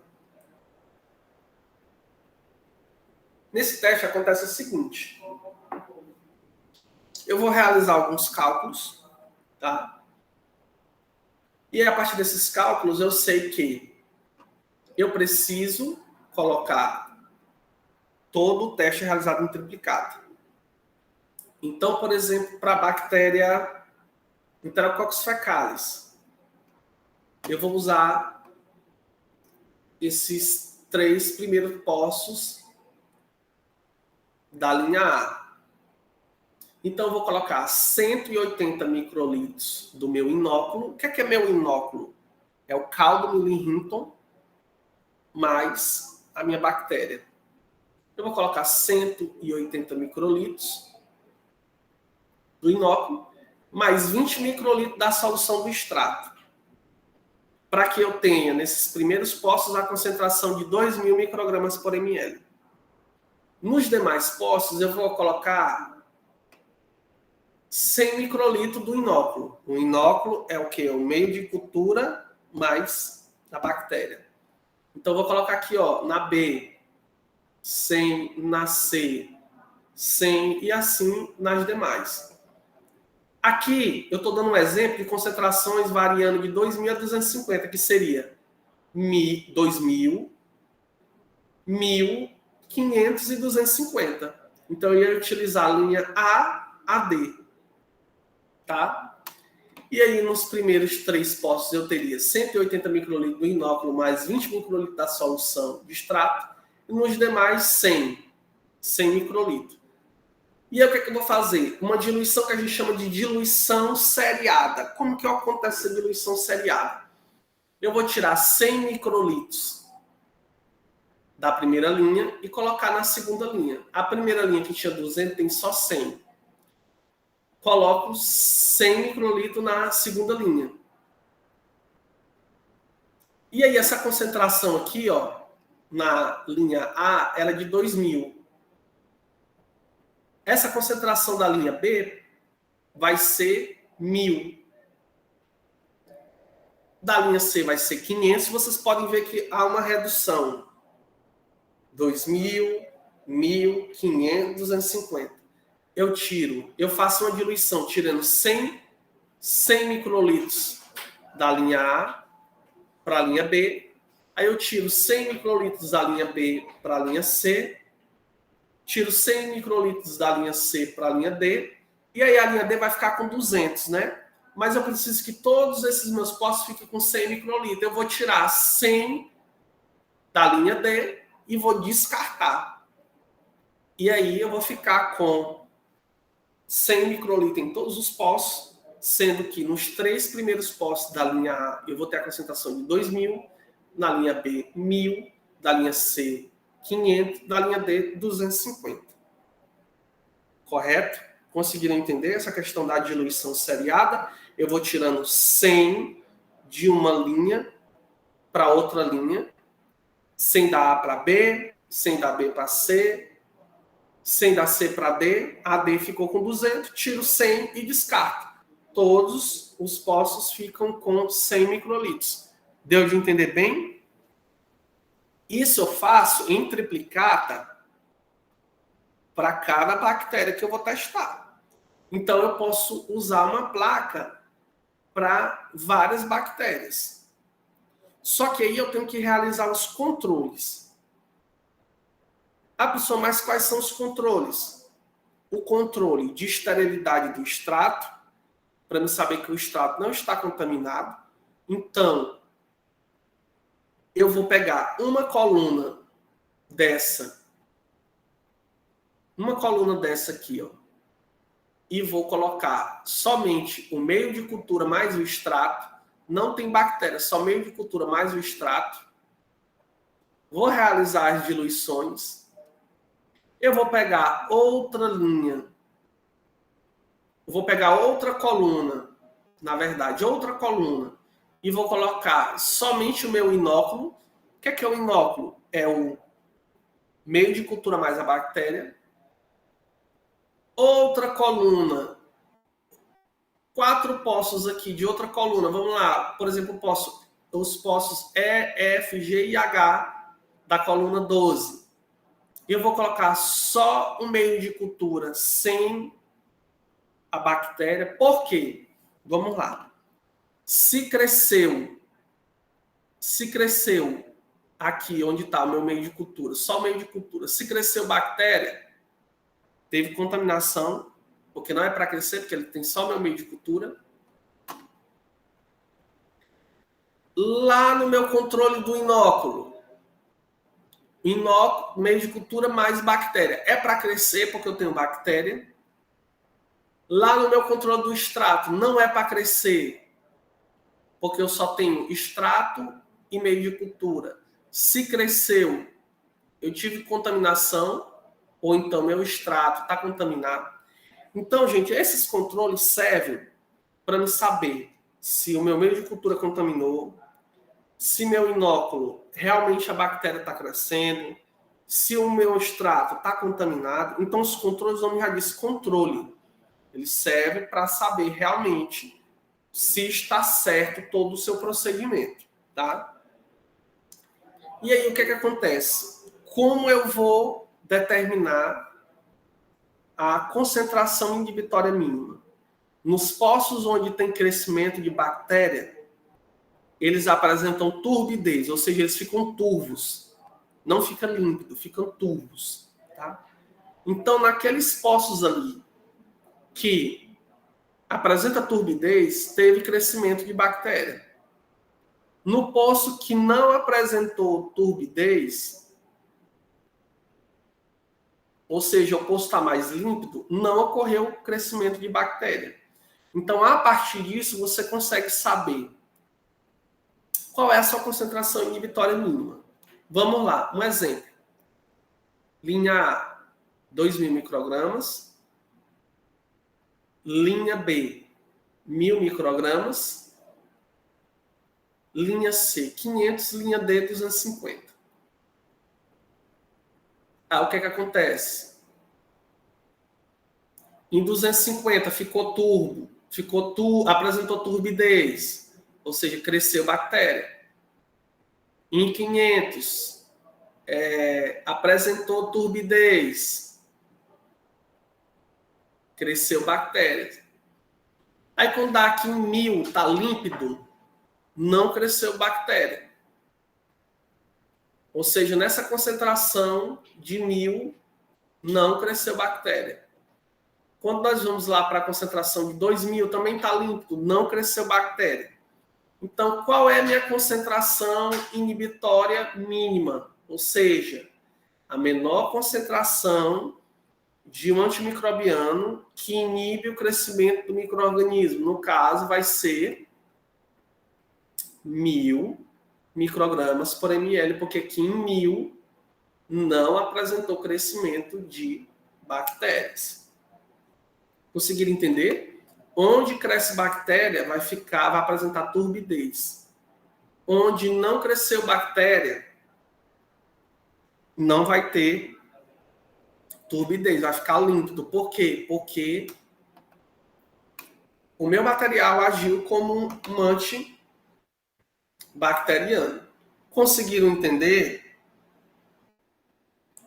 Nesse teste acontece o seguinte. Eu vou realizar alguns cálculos, tá? E a partir desses cálculos eu sei que eu preciso colocar todo o teste realizado em triplicado. Então, por exemplo, para a bactéria Enterococcus fecalis, eu vou usar esses 3 primeiros poços da linha A. Então, eu vou colocar 180 microlitros do meu inóculo. O que é meu inóculo? É o caldo Milling Hinton mais a minha bactéria. Eu vou colocar 180 microlitros do inóculo, mais 20 microlitros da solução do extrato. Para que eu tenha, nesses primeiros poços, a concentração de 2.000 microgramas por ml. Nos demais poços, eu vou colocar 100 microlitros do inóculo. O inóculo é o quê? O meio de cultura mais a bactéria. Então, eu vou colocar aqui, ó, na B, 100, na C, 100 e assim nas demais. Aqui, eu estou dando um exemplo de concentrações variando de 2.000 a 250, que seria 2.000, 1.000, 500 e 250. Então, eu ia utilizar a linha A a D. Tá? E aí, nos primeiros 3 poços, eu teria 180 microlitros do inóculo mais 20 microlitros da solução de extrato. E nos demais, 100 microlitros. E aí, o que é que eu vou fazer? Uma diluição que a gente chama de diluição seriada. Como que acontece a diluição seriada? Eu vou tirar 100 microlitros da primeira linha e colocar na segunda linha. A primeira linha que tinha 200 tem só 100. Coloco 100 microlitros na segunda linha. E aí, essa concentração aqui, ó, na linha A, ela é de 2.000. Essa concentração da linha B vai ser 1.000. Da linha C vai ser 500. Vocês podem ver que há uma redução. 2.000, 1.000, 500, 250. Eu faço uma diluição tirando 100 microlitros da linha A para a linha B. Aí eu tiro 100 microlitros da linha B para a linha C. Tiro 100 microlitros da linha C para a linha D, e aí a linha D vai ficar com 200, né? Mas eu preciso que todos esses meus poços fiquem com 100 microlitros. Eu vou tirar 100 da linha D e vou descartar. E aí eu vou ficar com 100 microlitros em todos os poços, sendo que nos 3 primeiros poços da linha A eu vou ter a concentração de 2.000, na linha B 1.000, da linha C 500, da linha D, 250. Correto? Conseguiram entender essa questão da diluição seriada? Eu vou tirando 100 de uma linha para outra linha, 100 da A para B, 100 da B para C, 100 da C para D, a D ficou com 200, tiro 100 e descarto. Todos os poços ficam com 100 microlitros. Deu de entender bem? Isso eu faço em triplicata para cada bactéria que eu vou testar. Então, eu posso usar uma placa para várias bactérias. Só que aí eu tenho que realizar os controles. Ah, pessoal, mas quais são os controles? O controle de esterilidade do extrato, para eu saber que o extrato não está contaminado. Então, eu vou pegar uma coluna dessa aqui, ó, e vou colocar somente o meio de cultura mais o extrato. Não tem bactéria, só meio de cultura mais o extrato. Vou realizar as diluições. Eu vou pegar outra linha. Vou pegar outra coluna, na verdade, outra coluna, e vou colocar somente o meu inóculo. O que é o inóculo? É o meio de cultura mais a bactéria. Outra coluna. 4 poços aqui de outra coluna. Vamos lá. Por exemplo, os poços E, F, G e H da coluna 12. Eu vou colocar só o meio de cultura sem a bactéria. Por quê? Vamos lá. Se cresceu aqui onde está o meu meio de cultura, só o meio de cultura, se cresceu bactéria, teve contaminação, porque não é para crescer, porque ele tem só o meu meio de cultura. Lá no meu controle do inóculo, Inóculo, meio de cultura mais bactéria. É para crescer porque eu tenho bactéria. Lá no meu controle do extrato, não é para crescer porque eu só tenho extrato e meio de cultura. Se cresceu, eu tive contaminação, ou então meu extrato está contaminado. Então, gente, esses controles servem para me saber se o meu meio de cultura contaminou, se meu inóculo realmente a bactéria está crescendo, se o meu extrato está contaminado. Então, os controles, o nome já diz controle. Ele serve para saber realmente se está certo todo o seu procedimento, tá? E aí, o que acontece? Como eu vou determinar a concentração inibitória mínima? Nos poços onde tem crescimento de bactéria, eles apresentam turbidez, ou seja, eles ficam turvos. Não fica límpido, ficam turvos, tá? Então, naqueles poços ali que apresenta turbidez, teve crescimento de bactéria. No poço que não apresentou turbidez, ou seja, o poço está mais límpido, não ocorreu crescimento de bactéria. Então, a partir disso, você consegue saber qual é a sua concentração inibitória mínima. Vamos lá, um exemplo. Linha A, 2.000 microgramas. Linha B, 1.000 microgramas. Linha C, 500. Linha D, 250. O que acontece? Em 250 ficou turbo, apresentou turbidez, ou seja, cresceu bactéria. Em 500, apresentou turbidez, cresceu bactéria. Aí quando dá aqui em 1.000, está límpido, não cresceu bactéria. Ou seja, nessa concentração de 1.000, não cresceu bactéria. Quando nós vamos lá para a concentração de 2.000, também está límpido, não cresceu bactéria. Então, qual é a minha concentração inibitória mínima? Ou seja, a menor concentração de um antimicrobiano que inibe o crescimento do micro-organismo. No caso, vai ser 1.000 microgramas por ml, porque aqui em 1.000 não apresentou crescimento de bactérias. Conseguiram entender? Onde cresce bactéria vai apresentar turbidez. Onde não cresceu bactéria, não vai ter turbidez, vai ficar límpido. Por quê? Porque o meu material agiu como um antibacteriano. Conseguiram entender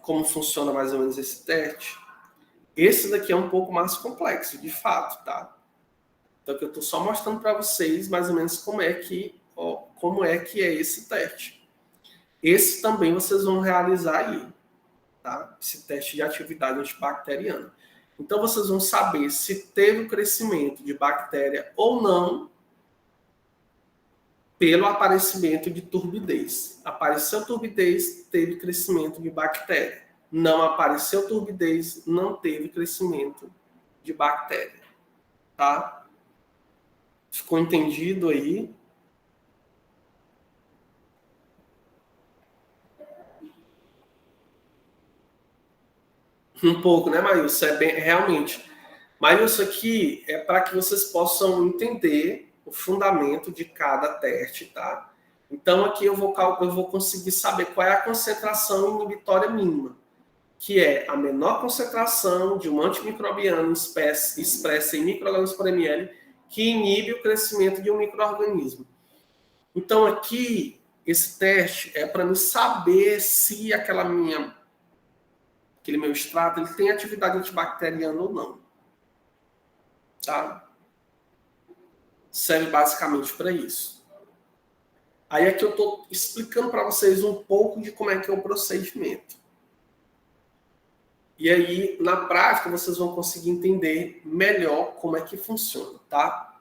como funciona mais ou menos esse teste? Esse daqui é um pouco mais complexo, de fato, tá? Então, eu estou só mostrando para vocês mais ou menos como é que é esse teste. Esse também vocês vão realizar aí, tá? Esse teste de atividade antibacteriana. Então, vocês vão saber se teve o crescimento de bactéria ou não pelo aparecimento de turbidez. Apareceu turbidez, teve crescimento de bactéria. Não apareceu turbidez, não teve crescimento de bactéria. Tá? Ficou entendido aí? Um pouco, né, Maílson? Realmente. Maílson, aqui é para que vocês possam entender o fundamento de cada teste, tá? Então, aqui eu vou conseguir saber qual é a concentração inibitória mínima, que é a menor concentração de um antimicrobiano expressa em microgramas por ml que inibe o crescimento de um microorganismo. Então, aqui, esse teste é para me saber se aquele meu extrato ele tem atividade antibacteriana ou não. Tá? Serve basicamente para isso. Aí aqui eu estou explicando para vocês um pouco de como é que é o procedimento. E aí, na prática, vocês vão conseguir entender melhor como é que funciona, tá?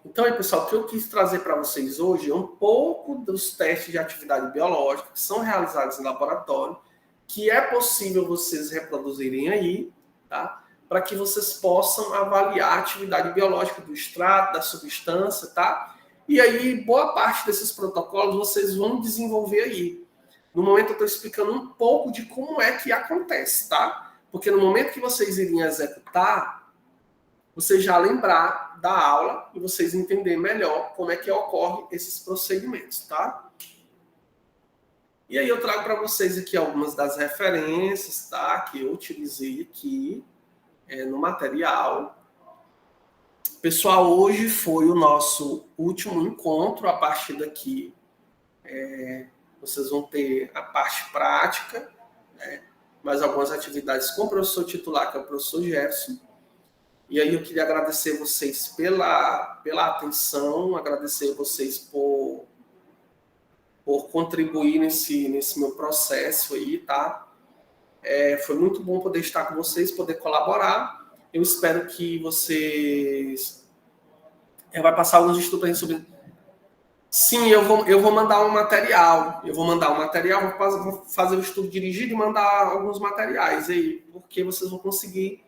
Então, aí, pessoal, o que eu quis trazer para vocês hoje é um pouco dos testes de atividade biológica que são realizados em laboratório, que é possível vocês reproduzirem aí, tá? Para que vocês possam avaliar a atividade biológica do extrato, da substância, tá? E aí, boa parte desses protocolos vocês vão desenvolver aí. No momento eu estou explicando um pouco de como é que acontece, tá? Porque no momento que vocês irem executar, vocês já lembrar da aula e vocês entenderem melhor como é que ocorrem esses procedimentos, tá? E aí eu trago para vocês aqui algumas das referências, tá? Que eu utilizei aqui no material. Pessoal, hoje foi o nosso último encontro. A partir daqui, vocês vão ter a parte prática, né? Mais algumas atividades com o professor titular, que é o professor Jefferson. E aí eu queria agradecer vocês pela atenção, agradecer vocês por contribuir nesse meu processo aí, tá? Foi muito bom poder estar com vocês, poder colaborar. Eu espero que vocês... vai passar alguns estudos para a gente sobre... Sim, eu vou mandar um material. Vou fazer o estudo dirigido e mandar alguns materiais aí, porque vocês vão conseguir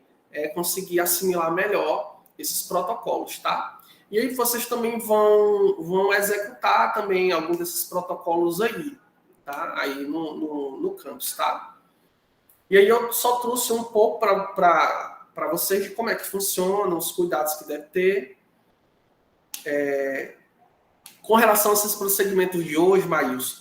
assimilar melhor esses protocolos, tá? E aí vocês também vão executar também alguns desses protocolos aí, tá? Aí no campus, tá? E aí eu só trouxe um pouco para vocês de como é que funciona, os cuidados que deve ter. Com relação a esses procedimentos de hoje, Maílson,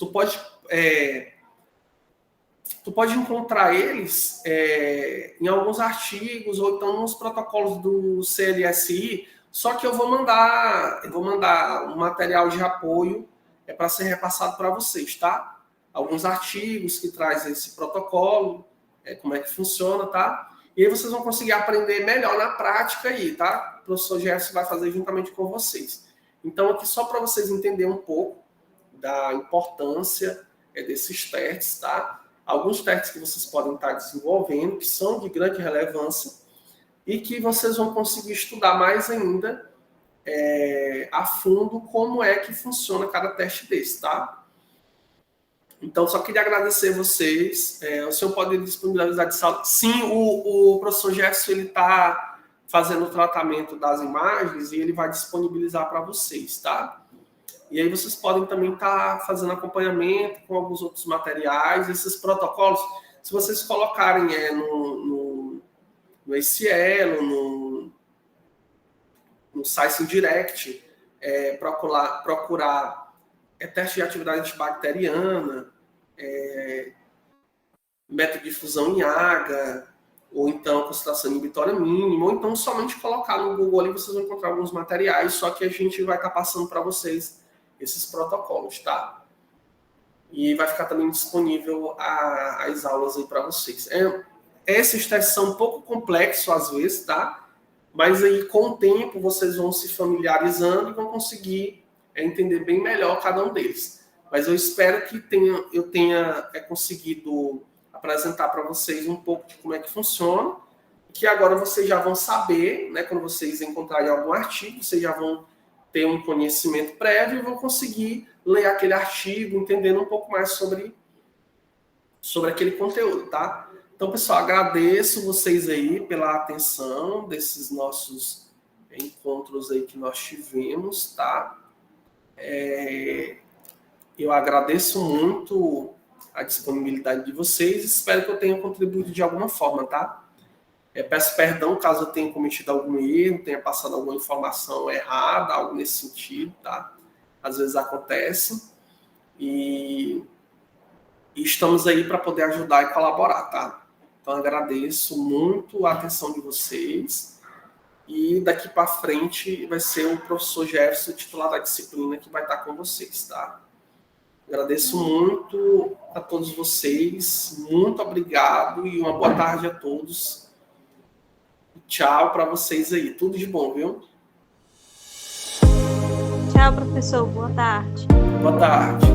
tu pode encontrar eles em alguns artigos ou então nos protocolos do CLSI, só que eu vou mandar um material de apoio para ser repassado para vocês, tá? Alguns artigos que trazem esse protocolo, como é que funciona, tá? E aí vocês vão conseguir aprender melhor na prática aí, tá? O professor Jefferson vai fazer juntamente com vocês. Então, aqui só para vocês entenderem um pouco da importância desses testes, tá? Alguns testes que vocês podem estar desenvolvendo, que são de grande relevância, e que vocês vão conseguir estudar mais ainda a fundo como é que funciona cada teste desse, tá? Então, só queria agradecer vocês. O senhor pode disponibilizar de sala? Sim, o professor Jefferson está fazendo o tratamento das imagens e ele vai disponibilizar para vocês, tá? E aí vocês podem também estar fazendo acompanhamento com alguns outros materiais, esses protocolos. Se vocês colocarem no Cielo, no Science Direct, procurar teste de atividade antibacteriana, método de fusão em AGA, ou então concentração inibitória mínima, ou então somente colocar no Google ali, vocês vão encontrar alguns materiais, só que a gente vai estar passando para vocês esses protocolos, tá? E vai ficar também disponível as aulas aí para vocês. Esses testes são um pouco complexos às vezes, tá? Mas aí com o tempo vocês vão se familiarizando e vão conseguir entender bem melhor cada um deles. Mas eu espero que eu tenha conseguido apresentar para vocês um pouco de como é que funciona, que agora vocês já vão saber, né, quando vocês encontrarem algum artigo, vocês já vão ter um conhecimento prévio e vão conseguir ler aquele artigo, entendendo um pouco mais sobre aquele conteúdo, tá? Então, pessoal, agradeço vocês aí pela atenção desses nossos encontros aí que nós tivemos, tá? Eu agradeço muito a disponibilidade de vocês, espero que eu tenha contribuído de alguma forma, tá? Peço perdão caso eu tenha cometido algum erro, tenha passado alguma informação errada, algo nesse sentido, tá? Às vezes acontece. E estamos aí para poder ajudar e colaborar, tá? Então, agradeço muito a atenção de vocês. E daqui para frente vai ser o professor Jefferson, titular da disciplina, que vai estar com vocês, tá? Agradeço muito a todos vocês. Muito obrigado e uma boa tarde a todos. Tchau para vocês aí. Tudo de bom, viu? Tchau, professor. Boa tarde. Boa tarde.